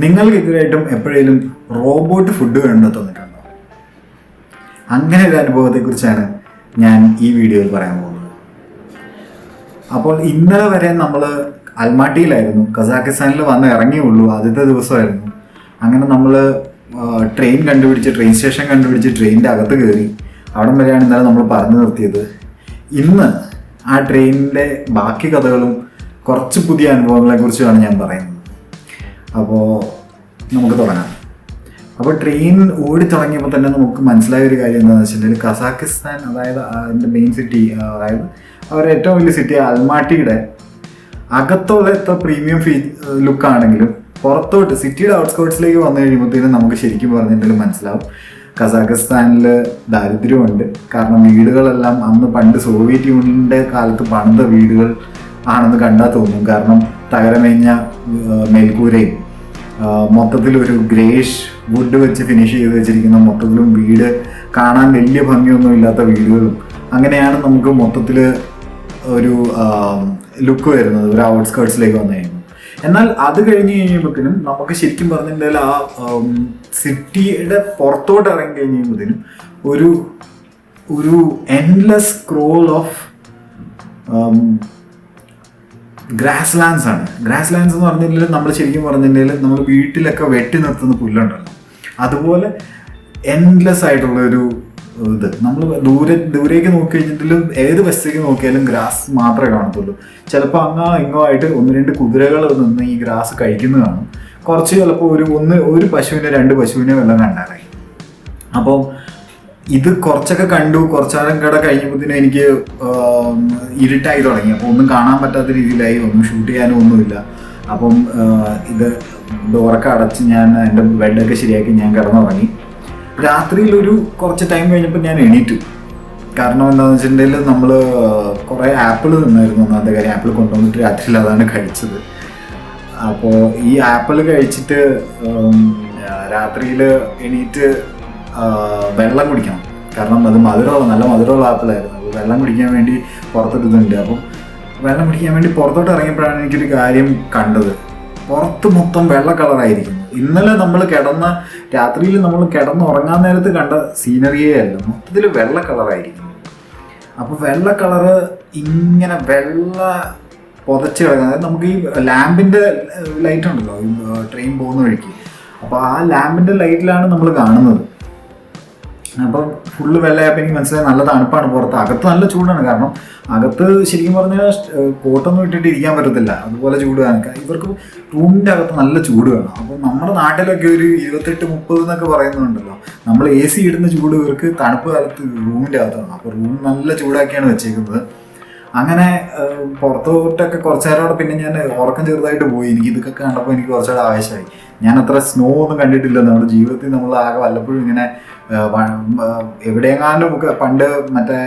നിങ്ങൾക്ക് ഇതുവരെയായിട്ടും എപ്പോഴേലും robot food കണ്ടു തന്നിട്ടുണ്ടോ? അങ്ങനെ ഒരു അനുഭവത്തെക്കുറിച്ചാണ് ഞാൻ ഈ വീഡിയോയിൽ പറയാൻ പോകുന്നത്. അപ്പോൾ ഇന്നലെ വരെ നമ്മൾ അൽമാട്ടിയിലായിരുന്നു, കസാഖിസ്ഥാനിൽ വന്ന് ഇറങ്ങിയുള്ളൂ, ആദ്യത്തെ ദിവസമായിരുന്നു. അങ്ങനെ നമ്മൾ ട്രെയിൻ സ്റ്റേഷൻ കണ്ടുപിടിച്ച് ട്രെയിനിൻ്റെ അകത്ത് കയറി. അവിടം വരെയാണ് ഇന്നലെ നമ്മൾ പറഞ്ഞു നിർത്തിയത്. ഇന്ന് ആ ട്രെയിനിൻ്റെ ബാക്കി കഥകളും കുറച്ച് പുതിയ അനുഭവങ്ങളെക്കുറിച്ചുമാണ് ഞാൻ പറയുന്നത്. അപ്പോൾ നമുക്ക് തുടങ്ങാം. അപ്പോൾ ട്രെയിൻ ഓടി തുടങ്ങിയപ്പോൾ തന്നെ നമുക്ക് മനസ്സിലായ ഒരു കാര്യം എന്താണെന്ന് വെച്ചിട്ടുണ്ടെങ്കിൽ, കസാഖിസ്ഥാൻ, അതായത് അതിൻ്റെ മെയിൻ സിറ്റി, അതായത് അവരുടെ ഏറ്റവും വലിയ സിറ്റി അൽമാട്ടിയുടെ അകത്തുള്ള എത്ര പ്രീമിയം ലുക്കാണെങ്കിലും പുറത്തോട്ട് സിറ്റിയുടെ ഔട്ട്സ്കേർട്സിലേക്ക് വന്നു കഴിയുമ്പോഴത്തേനും നമുക്ക് ശരിക്കും പറഞ്ഞിട്ടുണ്ടെങ്കിൽ മനസ്സിലാവും കസാഖിസ്ഥാനിൽ ദാരിദ്ര്യമുണ്ട്. കാരണം വീടുകളെല്ലാം അന്ന് പണ്ട് സോവിയറ്റ് യൂണിയൻ്റെ കാലത്ത് പണിത വീടുകൾ ആണെന്ന് കണ്ടാൽ തോന്നും. കാരണം തകരമേഞ്ഞ മേൽക്കൂരയും മൊത്തത്തിലൊരു ഗ്രേഷ് വുഡ് വെച്ച് ഫിനിഷ് ചെയ്ത് വെച്ചിരിക്കുന്ന മൊത്തത്തിലും വീട് കാണാൻ വലിയ ഭംഗിയൊന്നും ഇല്ലാത്ത വീടുകളും അങ്ങനെയാണ് നമുക്ക് മൊത്തത്തിൽ ഒരു ലുക്ക് വരുന്നത് ഒരു ഔട്ട്സ്കേർട്സിലേക്ക് വന്നു കഴിയുമ്പോൾ. എന്നാൽ അത് കഴിഞ്ഞ് കഴിയുമ്പോഴത്തേനും നമുക്ക് ശരിക്കും പറഞ്ഞിട്ടുണ്ടെങ്കിൽ ആ സിറ്റിയുടെ പുറത്തോട്ട് ഇറങ്ങി കഴിയുമ്പോഴത്തേനും ഒരു endless scroll of grass lands ആണ്. ഗ്രാസ് ലാൻഡ്സ് എന്ന് പറഞ്ഞിട്ടുണ്ടെങ്കിൽ നമ്മൾ ശരിക്കും പറഞ്ഞിട്ടുണ്ടെങ്കിൽ നമ്മൾ വീട്ടിലൊക്കെ വെട്ടി നിർത്തുന്ന പുല്ലുണ്ടല്ലോ, അതുപോലെ എൻഡ്ലെസ് ആയിട്ടുള്ള ഒരു ഇത്. നമ്മൾ ദൂരേക്ക് നോക്കി കഴിഞ്ഞിട്ടുണ്ടെങ്കിലും ഏത് വശത്തേക്ക് നോക്കിയാലും ഗ്രാസ് മാത്രമേ കാണത്തുള്ളൂ. ചിലപ്പോൾ ഇങ്ങോ ആയിട്ട് 1-2 കുതിരകൾ നിന്ന് ഈ ഗ്രാസ് കഴിക്കുന്നത് കാണും. കുറച്ച് ചിലപ്പോൾ ഒരു പശുവിനെ 2 പശുവിനെ വെള്ളം കണ്ടാറായി. അപ്പോൾ ഇത് കുറച്ചൊക്കെ കണ്ടു. കുറച്ചാലും കട കഴിഞ്ഞപ്പോഴത്തേനും എനിക്ക് ഇരുട്ടായി തുടങ്ങി. അപ്പോൾ ഒന്നും കാണാൻ പറ്റാത്ത രീതിയിലായി, ഒന്നും ഷൂട്ട് ചെയ്യാനും ഒന്നുമില്ല. അപ്പം ഇത് ഡോറൊക്കെ അടച്ച് ഞാൻ എൻ്റെ ബെഡൊക്കെ ശരിയാക്കി ഞാൻ കിടന്നുറങ്ങി. രാത്രിയിൽ കുറച്ച് ടൈം കഴിഞ്ഞപ്പോൾ ഞാൻ എണീറ്റു. കാരണം എന്താണെന്ന് വെച്ചിട്ടുണ്ടെങ്കിൽ നമ്മൾ കുറേ ആപ്പിൾ തിന്നായിരുന്നു. ഒന്നാമത്തെ കാര്യം, ആപ്പിൾ കൊണ്ടുവന്നിട്ട് രാത്രിയിൽ അതാണ് കഴിച്ചത്. അപ്പോൾ ഈ ആപ്പിൾ കഴിച്ചിട്ട് രാത്രിയിൽ എണീറ്റ് വെള്ളം കുടിക്കണം. കാരണം അത് നല്ല മധുരമുള്ള ആപ്പിളായിരുന്നു. അപ്പോൾ വെള്ളം കുടിക്കാൻ വേണ്ടി പുറത്തിടുന്നുണ്ട്. അപ്പം വെള്ളം കുടിക്കാൻ വേണ്ടി പുറത്തോട്ട് ഇറങ്ങിയപ്പോഴാണ് എനിക്കൊരു കാര്യം കണ്ടത്. പുറത്ത് മൊത്തം വെള്ള കളറായിരിക്കുന്നു. ഇന്നലെ രാത്രിയിൽ നമ്മൾ കിടന്നുറങ്ങാൻ നേരത്ത് കണ്ട സീനറിയേ അല്ല, മൊത്തത്തിൽ വെള്ള കളറായിരിക്കുന്നു. അപ്പോൾ വെള്ള കളറ് ഇങ്ങനെ പുതച്ച് കിടക്കുന്നത്, അതായത് നമുക്ക് ഈ ലാമ്പിൻ്റെ ലൈറ്റ് ഉണ്ടല്ലോ ട്രെയിൻ പോകുന്ന വഴിക്ക്, അപ്പോൾ ആ ലാമ്പിൻ്റെ ലൈറ്റിലാണ് നമ്മൾ കാണുന്നത്. അപ്പം ഫുള്ള് വെള്ളയപ്പം എനിക്ക് മനസ്സിലായി നല്ല തണുപ്പാണ് പുറത്ത്. അകത്ത് നല്ല ചൂടാണ്. കാരണം അകത്ത് ശരിക്കും പറഞ്ഞാൽ കോട്ടൊന്നും ഇട്ടിട്ട് ഇരിക്കാൻ പറ്റത്തില്ല, അതുപോലെ ചൂട് കാണാൻ. ഇവർക്ക് റൂമിൻ്റെ അകത്ത് നല്ല ചൂട് വേണം. അപ്പോൾ നമ്മുടെ നാട്ടിലൊക്കെ ഒരു 28-30 എന്നൊക്കെ പറയുന്നുണ്ടല്ലോ, നമ്മൾ AC ഇടുന്ന ചൂട് ഇവർക്ക് തണുപ്പ് കാലത്ത് റൂമിൻ്റെ അകത്താണ്. അപ്പോൾ റൂം നല്ല ചൂടാക്കിയാണ് വെച്ചേക്കുന്നത്. അങ്ങനെ പുറത്തോട്ടൊക്കെ കുറച്ച് നേരം പിന്നെ ഞാൻ ഉറക്കം ചെറുതായിട്ട് പോയി. എനിക്ക് ഇതൊക്കെ കണ്ടപ്പോൾ എനിക്ക് കുറച്ചുകൂടെ ആവേശമായി. ഞാൻ അത്ര സ്നോ ഒന്നും കണ്ടിട്ടില്ല നമ്മുടെ ജീവിതത്തിൽ. നമ്മൾ ആകെ വല്ലപ്പോഴും ഇങ്ങനെ എവിടെയെങ്ങാനും പണ്ട് മറ്റേ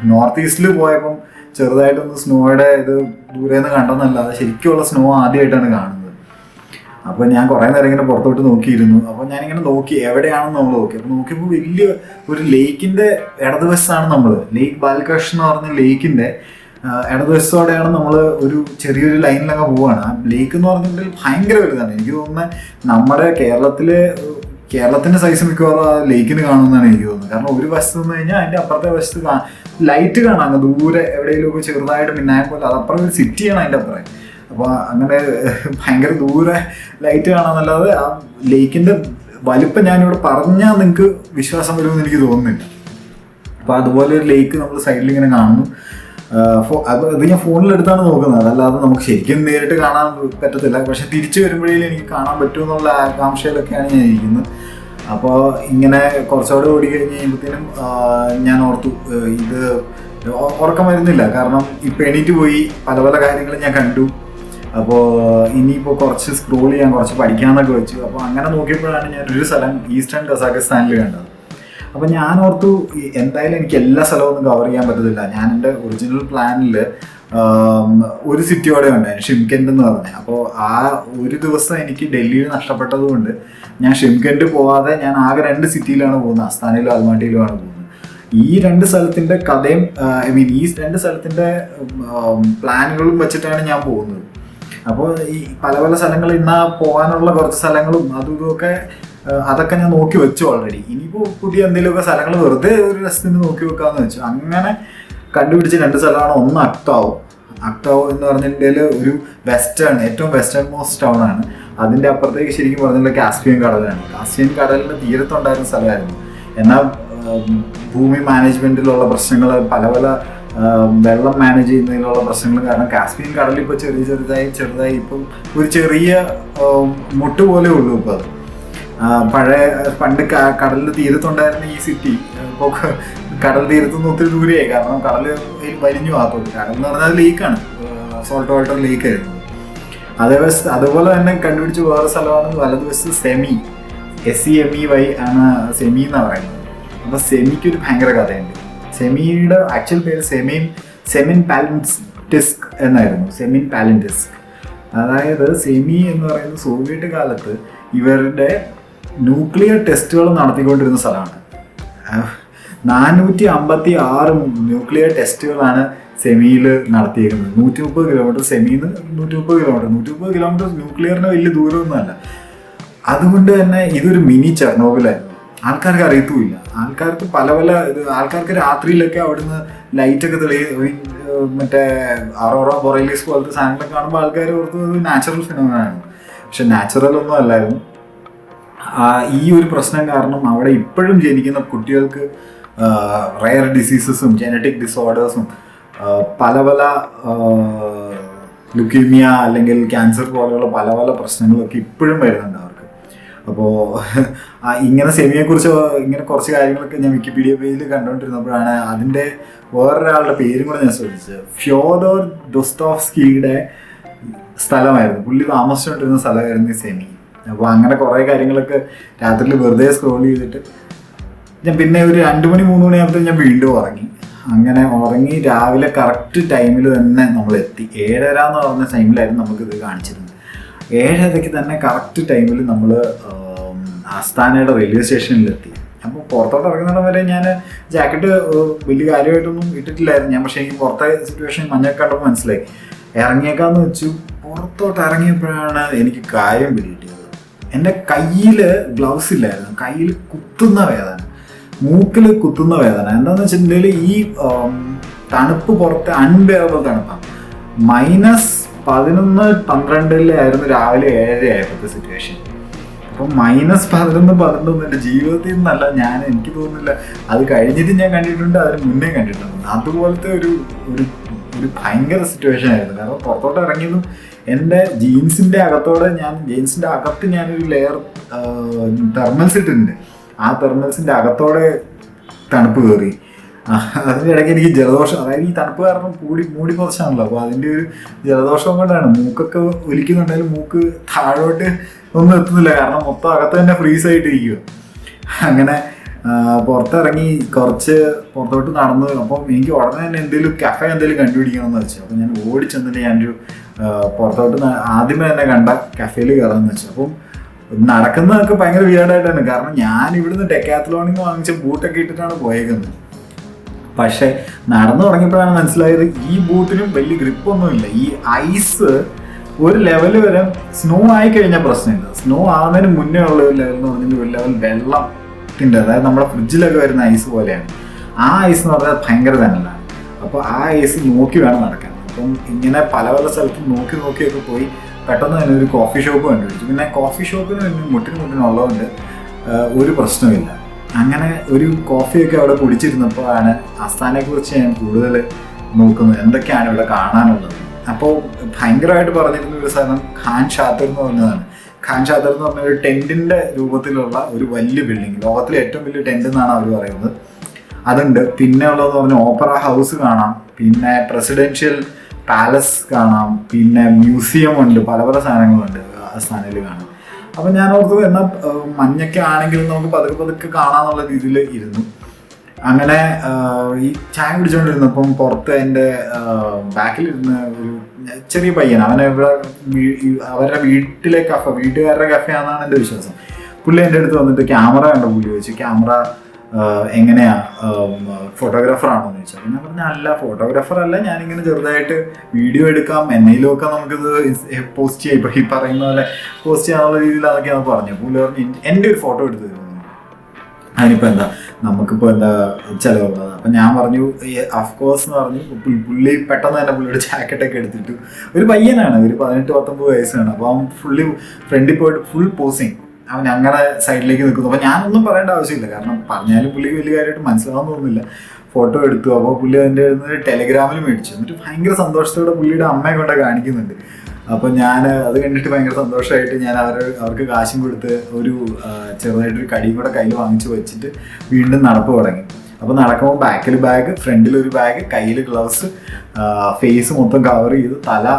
നോർത്ത് ഈസ്റ്റിൽ പോയപ്പം ചെറുതായിട്ടൊന്ന് സ്നോയുടെ ഇത് ദൂരെ നിന്ന് കണ്ടെന്നല്ലാതെ ശരിക്കുള്ള സ്നോ ആദ്യമായിട്ടാണ് കാണുന്നത്. അപ്പോൾ ഞാൻ കുറേ നേരം ഇങ്ങനെ പുറത്തോട്ട് നോക്കിയിരുന്നു. അപ്പോൾ ഞാനിങ്ങനെ നോക്കി എവിടെയാണെന്ന് നമ്മൾ നോക്കി. അപ്പോൾ നോക്കിയപ്പോൾ വലിയ ഒരു ലേക്കിൻ്റെ ഇടതുവശത്താണ് നമ്മൾ. ലേക്ക് ബാൽകഷ് എന്ന് പറഞ്ഞ ലേക്കിൻ്റെ ഇടതുവശത്തോടെയാണ് നമ്മൾ ഒരു ചെറിയൊരു ലൈനിലങ്ങ് പോവുകയാണ്. ആ ലേക്ക് എന്ന് പറഞ്ഞിട്ടുണ്ടെങ്കിൽ ഭയങ്കര വലുതാണ്. എനിക്ക് തോന്നുന്നത് നമ്മുടെ കേരളത്തിൻ്റെ സൈസ് മിക്കവാറും ആ ലേക്കിന് കാണുമെന്നാണ് എനിക്ക് തോന്നുന്നത്. കാരണം ഒരു വശത്ത് നിന്ന് കഴിഞ്ഞാൽ അതിൻ്റെ അപ്പുറത്തെ വശത്ത് ലൈറ്റ് കാണാം. അങ്ങ് ദൂരെ എവിടെയെങ്കിലുമൊക്കെ ചെറുതായിട്ട് മിന്നായ പോലെ. അതപ്പുറം ഒരു സിറ്റിയാണ് അതിൻ്റെ അപ്പുറം. അപ്പോൾ അങ്ങനെ ഭയങ്കര ദൂരെ ലൈറ്റ് കാണാമെന്നല്ലാതെ ആ ലേക്കിൻ്റെ വലിപ്പം ഞാനിവിടെ പറഞ്ഞാൽ നിങ്ങൾക്ക് വിശ്വാസം വരുമെന്ന് എനിക്ക് തോന്നുന്നില്ല. അപ്പോൾ അതുപോലെ ഒരു ലേക്ക് നമ്മൾ സൈഡിൽ ഇങ്ങനെ കാണുന്നു. അത് ഞാൻ ഫോണിലെടുത്താണ് നോക്കുന്നത്, അതല്ലാതെ നമുക്ക് ശരിക്കും നേരിട്ട് കാണാൻ പറ്റത്തില്ല. പക്ഷെ തിരിച്ചു വരുമ്പോഴേ എനിക്ക് കാണാൻ പറ്റുമെന്നുള്ള ആകാംക്ഷയിലൊക്കെയാണ് ഞാൻ ഇരിക്കുന്നത്. അപ്പോൾ ഇങ്ങനെ കുറച്ചുകൂടെ ഓടി കഴിഞ്ഞ് കഴിയുമ്പോഴത്തേനും ഞാൻ ഓർത്തു ഇത് ഉറക്കം വരുന്നില്ല. കാരണം ഇപ്പം എണീറ്റ് പോയി പല കാര്യങ്ങളും ഞാൻ കണ്ടു. അപ്പോൾ ഇനിയിപ്പോൾ കുറച്ച് സ്ക്രോൾ ചെയ്യാൻ, കുറച്ച് പഠിക്കാമെന്നൊക്കെ വെച്ചു. അപ്പോൾ അങ്ങനെ നോക്കിയപ്പോഴാണ് ഞാൻ ഒരു സ്ഥലം ഈസ്റ്റേൺ കസാഖിസ്ഥാനിൽ കണ്ടത്. അപ്പോൾ ഞാൻ ഓർത്തു എന്തായാലും എനിക്ക് എല്ലാ സ്ഥലമൊന്നും കവർ ചെയ്യാൻ പറ്റത്തില്ല. ഞാൻ എൻ്റെ ഒറിജിനൽ പ്ലാനിൽ ഒരു സിറ്റിയോടെ ഉണ്ടായിരുന്നു, ഷിംകെൻഡ് എന്ന് പറഞ്ഞത്. അപ്പോൾ ആ ഒരു ദിവസം എനിക്ക് ഡൽഹിയിൽ നഷ്ടപ്പെട്ടതുകൊണ്ട് ഞാൻ ഷിംകെൻഡ് പോവാതെ ഞാൻ ആകെ 2 സിറ്റിയിലാണ് പോകുന്നത്, അസ്താനയിലും അൽമാട്ടിയിലുമാണ് പോകുന്നത്. ഈ 2 സ്ഥലത്തിൻ്റെ കഥയും ഈ 2 സ്ഥലത്തിൻ്റെ പ്ലാനുകളും വെച്ചിട്ടാണ് ഞാൻ പോകുന്നത്. അപ്പോൾ ഈ പല പല സ്ഥലങ്ങൾ ഇന്ന് പോകാനുള്ള കുറച്ച് സ്ഥലങ്ങളും അതും ഇതുമൊക്കെ അതൊക്കെ ഞാൻ നോക്കി വെച്ചു ഓൾറെഡി. ഇനിയിപ്പോൾ പുതിയ എന്തെങ്കിലുമൊക്കെ സ്ഥലങ്ങൾ വെറുതെ ഒരു രസത്തിന് നോക്കി വെക്കാമെന്ന് വെച്ചു. അങ്ങനെ കണ്ടുപിടിച്ച 2 സ്ഥലമാണ്. ഒന്ന് അക്താവോ. അക്താവോ എന്ന് പറഞ്ഞിട്ടുണ്ടെങ്കിൽ ഒരു ഏറ്റവും വെസ്റ്റേൺ മോസ്റ്റ് ടൗൺ ആണ്. അതിൻ്റെ അപ്പുറത്തേക്ക് ശരിക്കും പറഞ്ഞിട്ടുണ്ടെങ്കിൽ കാസ്പിയൻ കടലാണ്. കാസ്പിയൻ കടലിൻ്റെ തീരത്തുണ്ടായിരുന്ന സ്ഥലമായിരുന്നു. എന്നാൽ ഭൂമി മാനേജ്മെൻറ്റിലുള്ള പ്രശ്നങ്ങൾ, പല പല വെള്ളം മാനേജ് ചെയ്യുന്നതിനുള്ള പ്രശ്നങ്ങൾ കാരണം കാസ്പിയൻ കടൽ ഇപ്പോൾ ചെറുതായി ഇപ്പം ഒരു ചെറിയ മുട്ട് പോലെ ഉള്ളൂ ഇപ്പോൾ അത്. പണ്ട് കടലിൻ്റെ തീരത്തുണ്ടായിരുന്ന ഈ സിറ്റി ഇപ്പോൾ കടൽ തീരത്തുനിന്ന് ഒത്തിരി ദൂരെയായി. കാരണം കടൽ വലിഞ്ഞു ഭാഗത്തോട്ട്. കടൽ എന്ന് പറഞ്ഞാൽ ലേക്കാണ്, സോൾട്ട് വാട്ടർ ലേക്കായിരുന്നു. അതുപോലെ തന്നെ കണ്ടുപിടിച്ച വേറെ സ്ഥലമാണ് വലതുവശത്ത് സെമി. SEMEY ആണ് സെമി എന്നാണ് പറയുന്നത്. അപ്പോൾ സെമിക്കൊരു ഭയങ്കര കഥയുണ്ട്. സെമിയുടെ ആക്ച്വൽ പേര് സെമിൻ പാലന്റിസ്ക് എന്നായിരുന്നു. സെമിൻ പാലന്റിസ്ക്. അതായത് സെമി എന്ന് പറയുന്നത് സോവിയറ്റ് കാലത്ത് ഇവരുടെ ന്യൂക്ലിയർ ടെസ്റ്റുകൾ നടത്തിക്കൊണ്ടിരുന്ന സ്ഥലമാണ്. 456 ന്യൂക്ലിയർ ടെസ്റ്റുകളാണ് സെമിയിൽ നടത്തിയിരിക്കുന്നത്. 130 കിലോമീറ്റർ സെമിന്ന് 130 കിലോമീറ്റർ ന്യൂക്ലിയറിന് വലിയ ദൂരമൊന്നുമല്ല. അതുകൊണ്ട് തന്നെ ഇതൊരു മിനി ചെർണോബിലായിരുന്നു. ആൾക്കാർക്ക് അറിയത്തുമില്ല. ആൾക്കാർക്ക് ആൾക്കാർക്ക് രാത്രിയിലൊക്കെ അവിടുന്ന് ലൈറ്റൊക്കെ മറ്റേ അറോറ ബൊറേലിയസ് പോലത്തെ സാധനങ്ങളൊക്കെ കാണുമ്പോൾ ആൾക്കാർ ഓർത്ത് നാച്ചുറൽ ഫിനോമിനയാണ്. പക്ഷെ നാച്ചുറൽ ഒന്നും അല്ലായിരുന്നു. ഈ ഒരു പ്രശ്നം കാരണം അവിടെ ഇപ്പോഴും ജനിക്കുന്ന കുട്ടികൾക്ക് റയർ ഡിസീസസും ജനറ്റിക് ഡിസോർഡേഴ്സും പല പല ലുക്കീമിയ അല്ലെങ്കിൽ ക്യാൻസർ പോലെയുള്ള പല പല പ്രശ്നങ്ങളൊക്കെ ഇപ്പോഴും വരുന്നുണ്ട് അവർക്ക്. അപ്പോൾ ഇങ്ങനെ സെമിയെക്കുറിച്ച് ഇങ്ങനെ കുറച്ച് കാര്യങ്ങളൊക്കെ ഞാൻ വിക്കിപീഡിയ പേജിൽ കണ്ടുകൊണ്ടിരുന്നപ്പോഴാണ് അതിൻ്റെ വേറൊരാളുടെ പേരും കൂടെ ഞാൻ ശ്രദ്ധിച്ചത്. ഫ്യോദോർ ദോസ്തോവ്സ്കിയുടെ സ്ഥലമായിരുന്നു. പുള്ളി താമസിച്ചുകൊണ്ടിരുന്ന സ്ഥലമായിരുന്നു സെമി. അപ്പോൾ അങ്ങനെ കുറേ കാര്യങ്ങളൊക്കെ രാത്രിയിൽ വെറുതെ സ്ക്രോൾ ചെയ്തിട്ട് ഞാൻ പിന്നെ ഒരു 2 മണി 3 മണിയാകുമ്പോഴത്തേക്കും ഞാൻ വീണ്ടും ഉറങ്ങി. അങ്ങനെ ഉറങ്ങി രാവിലെ കറക്റ്റ് ടൈമിൽ തന്നെ നമ്മൾ എത്തി. 7:30 എന്ന് പറഞ്ഞ ടൈമിലായിരുന്നു നമുക്കിത് കാണിച്ചിരുന്നത്. 7:30 തന്നെ കറക്റ്റ് ടൈമിൽ നമ്മൾ ആസ്ഥാനയുടെ റെയിൽവേ സ്റ്റേഷനിലെത്തി. അപ്പോൾ പുറത്തോട്ട് ഇറങ്ങുന്നിടം വരെ ഞാൻ ജാക്കറ്റ് വലിയ കാര്യമായിട്ടൊന്നും ഇട്ടിട്ടില്ലായിരുന്നു ഞാൻ. പക്ഷേ എനിക്ക് പുറത്തെ സിറ്റുവേഷൻ മഞ്ഞൊക്കെ കണ്ടപ്പോൾ മനസ്സിലായി. ഇറങ്ങിയേക്കാന്ന് വെച്ചു. പുറത്തോട്ട് ഇറങ്ങിയപ്പോഴാണ് എനിക്ക് കാര്യം പിടികിട്ടിയത്. എൻ്റെ കയ്യിൽ ഗ്ലൗസ് ഇല്ലായിരുന്നു. കയ്യിൽ കുത്തുന്ന വേദന, മൂക്കിൽ കുത്തുന്ന വേദന. എന്താണെന്ന് വെച്ചിട്ടുണ്ടെങ്കിൽ ഈ തണുപ്പ് പുറത്ത് അൺബെയറബിൾ തണുപ്പാണ്. -11-12 രാവിലെ 7:30 ആയപ്പോഴത്തെ സിറ്റുവേഷൻ. അപ്പം -11-12 എൻ്റെ ജീവിതത്തിൽ നിന്നല്ല, എനിക്ക് തോന്നുന്നില്ല അത് കഴിഞ്ഞിട്ട് ഞാൻ കണ്ടിട്ടുണ്ട്, അതിന് മുന്നേ കണ്ടിട്ടുണ്ട്. അതുപോലത്തെ ഒരു ഭയങ്കര സിറ്റുവേഷൻ ആയിരുന്നു. കാരണം പുറത്തോട്ട് ഇറങ്ങിയതും എൻ്റെ ജീൻസിൻ്റെ അകത്ത് ഞാനൊരു ലെയർ തെർമൽസ് ഇട്ടിട്ടുണ്ട്. ആ തെർമൽസിൻ്റെ അകത്തോടെ തണുപ്പ് കയറി. അതിൻ്റെ ഇടയ്ക്ക് എനിക്ക് ജലദോഷം, അതായത് ഈ തണുപ്പ് കാരണം മൂടി പുറച്ചാണല്ലോ. അപ്പോൾ അതിൻ്റെ ഒരു ജലദോഷം കൊണ്ടാണ്. മൂക്കൊക്കെ ഒലിക്കുന്നുണ്ടെങ്കിലും മൂക്ക് താഴോട്ട് ഒന്നും എത്തുന്നില്ല. കാരണം മൊത്തം അകത്ത് തന്നെ ഫ്രീസ് ആയിട്ടിരിക്കുക. അങ്ങനെ പുറത്തിറങ്ങി കുറച്ച് പുറത്തോട്ട് നടന്നു. അപ്പം എനിക്ക് ഉടനെ തന്നെ എന്തെങ്കിലും കഫേ കണ്ടുപിടിക്കണമെന്ന് വെച്ചു. അപ്പം ഞാൻ ഓടിച്ചെന്നിട്ട് ഞാനൊരു പുറത്തോട്ട് ആദ്യമേ തന്നെ കണ്ട കഫേയിൽ കയറാമെന്ന് വെച്ചു. അപ്പം നടക്കുന്നതൊക്കെ ഭയങ്കര വിയേർഡായിട്ടാണ്. കാരണം ഞാൻ ഇവിടുന്ന് ഡെക്കാത്ലോണിൽ വാങ്ങിച്ച ബൂട്ടൊക്കെ ഇട്ടിട്ടാണ് പോയേക്കുന്നത്. പക്ഷേ നടന്നു തുടങ്ങിയപ്പോഴാണ് മനസ്സിലായത് ഈ ബൂട്ടിനും വലിയ ഗ്രിപ്പൊന്നുമില്ല. ഈ ഐസ് ഒരു ലെവൽ വരെ സ്നോ ആയി കഴിഞ്ഞാൽ പ്രശ്നമില്ല. സ്നോ ആവുന്നതിന് മുന്നേ ഉള്ള ഒരു ലെവൽ എന്ന് പറഞ്ഞാൽ ഒരു ലെവൽ വെള്ളത്തിൻ്റെ, അതായത് നമ്മുടെ ഫ്രിഡ്ജിലൊക്കെ വരുന്ന ഐസ് പോലെയാണ്. ആ ഐസ് എന്ന് പറഞ്ഞാൽ ഭയങ്കര തന്നെയാണ്. അപ്പോൾ ആ ഐസ് നോക്കി വേണം നടക്കാൻ. അപ്പം ഇങ്ങനെ പല പല സ്ഥലത്തും നോക്കിയൊക്കെ പോയി പെട്ടെന്ന് തന്നെ ഒരു കോഫി ഷോപ്പ് കണ്ടുപിടിച്ചു. പിന്നെ കോഫി ഷോപ്പിന് മുട്ടിനുള്ളതുകൊണ്ട് ഒരു പ്രശ്നമില്ല. അങ്ങനെ ഒരു കോഫിയൊക്കെ അവിടെ കുടിച്ചിരുന്നപ്പോഴാണ് ആസ്ഥാനയെക്കുറിച്ച് ഞാൻ കൂടുതൽ നോക്കുന്നത്, എന്തൊക്കെയാണ് ഇവിടെ കാണാനുള്ളത്. അപ്പോൾ ഭയങ്കരമായിട്ട് പറഞ്ഞിരുന്ന ഒരു സ്ഥലം ഖാൻ ഷാത്തർ എന്ന് പറഞ്ഞതാണ്. ഖാൻ ഷാത്തർ എന്ന് പറഞ്ഞ ഒരു ടെൻറ്റിൻ്റെ രൂപത്തിലുള്ള ഒരു വലിയ ബിൽഡിങ്, ലോകത്തിലെ ഏറ്റവും വലിയ ടെൻറ്റ് എന്നാണ് അവർ പറയുന്നത്. അതുണ്ട്. പിന്നെ ഉള്ളതെന്ന് പറഞ്ഞാൽ ഓപ്പറ ഹൗസ് കാണാം, പിന്നെ പ്രസിഡൻഷ്യൽ പാലസ് കാണാം, പിന്നെ മ്യൂസിയം ഉണ്ട്, പല പല സാധനങ്ങളുണ്ട് ആസ്ഥാനയിൽ കാണാം. അപ്പം ഞാൻ ഓർത്തു എന്നാൽ മഞ്ഞൊക്കെ ആണെങ്കിലും നമുക്ക് പതുക്കെ കാണാമെന്നുള്ള രീതിയിൽ ഇരുന്നു. അങ്ങനെ ഈ ചായ കുടിച്ചുകൊണ്ടിരുന്നപ്പം പുറത്ത് എൻ്റെ ബാക്കിലിരുന്ന ഒരു ചെറിയ പയ്യൻ, അവരുടെ വീട്ടുകാരുടെ കഫേ ആണെന്നാണ് എൻ്റെ വിശ്വാസം. പുള്ളി എൻ്റെ അടുത്ത് വന്നിട്ട് ക്യാമറ കണ്ട പുള്ളി വെച്ചു. ക്യാമറ എങ്ങനെയാ ഫോട്ടോഗ്രാഫർ ആണോ എന്ന് ചോദിച്ചാൽ ഞാൻ പറഞ്ഞ അല്ല, ഫോട്ടോഗ്രാഫർ അല്ല, ഞാനിങ്ങനെ ചെറുതായിട്ട് വീഡിയോ എടുക്കാം, എന്നതിലും ഒക്കെ നമുക്കിത് പോസ്റ്റ് ചെയ്യാം, ഇപ്പം ഈ പറയുന്ന പോലെ പോസ്റ്റ് ചെയ്യാനുള്ള രീതിയിൽ അതൊക്കെയാണ് പറഞ്ഞു. പുള്ളി പറഞ്ഞു എൻ്റെ ഒരു ഫോട്ടോ എടുത്ത് തരുന്നു, അതിനിപ്പോൾ എന്താ നമുക്കിപ്പോൾ എന്താ ചിലവുള്ളത്. അപ്പം ഞാൻ പറഞ്ഞു അഫ്കോഴ്സ് എന്ന് പറഞ്ഞു. പുള്ളി പെട്ടെന്ന് തന്നെ പുള്ളിയുടെ ജാക്കറ്റൊക്കെ എടുത്തിട്ട്, ഒരു പയ്യനാണ്, ഒരു 18-19 വയസ്സാണ്. അപ്പോൾ അവൻ ഫുള്ളി ഫ്രണ്ടിൽ പോയിട്ട് ഫുൾ പോസിങ്, അവൻ അങ്ങനെ സൈഡിലേക്ക് നിൽക്കുന്നു. അപ്പോൾ ഞാനൊന്നും പറയേണ്ട ആവശ്യമില്ല, കാരണം പറഞ്ഞാലും പുള്ളിക്ക് വലിയ കാര്യമായിട്ട് മനസ്സിലാവാൻ തോന്നുന്നില്ല. ഫോട്ടോ എടുത്തു. അപ്പോൾ പുള്ളി അതിൻ്റെ ടെലഗ്രാമിൽ മേടിച്ചു. എന്നിട്ട് ഭയങ്കര സന്തോഷത്തോടെ പുള്ളിയുടെ അമ്മയെ കൊണ്ട് കാണിക്കുന്നുണ്ട്. അപ്പോൾ ഞാൻ അത് കണ്ടിട്ട് ഭയങ്കര സന്തോഷമായിട്ട് ഞാൻ അവർക്ക് കാശും കൊടുത്ത് ഒരു ചെറുതായിട്ടൊരു കടിയും കൂടെ കയ്യിൽ വാങ്ങിച്ച് വെച്ചിട്ട് വീണ്ടും നടപ്പ് തുടങ്ങി. അപ്പോൾ നടക്കുമ്പോൾ ബാക്കിൽ ബാഗ്, ഫ്രണ്ടിലൊരു ബാഗ്, കയ്യിൽ ഗ്ലൗസ്, ഫേസ് മൊത്തം കവർ ചെയ്ത്, തല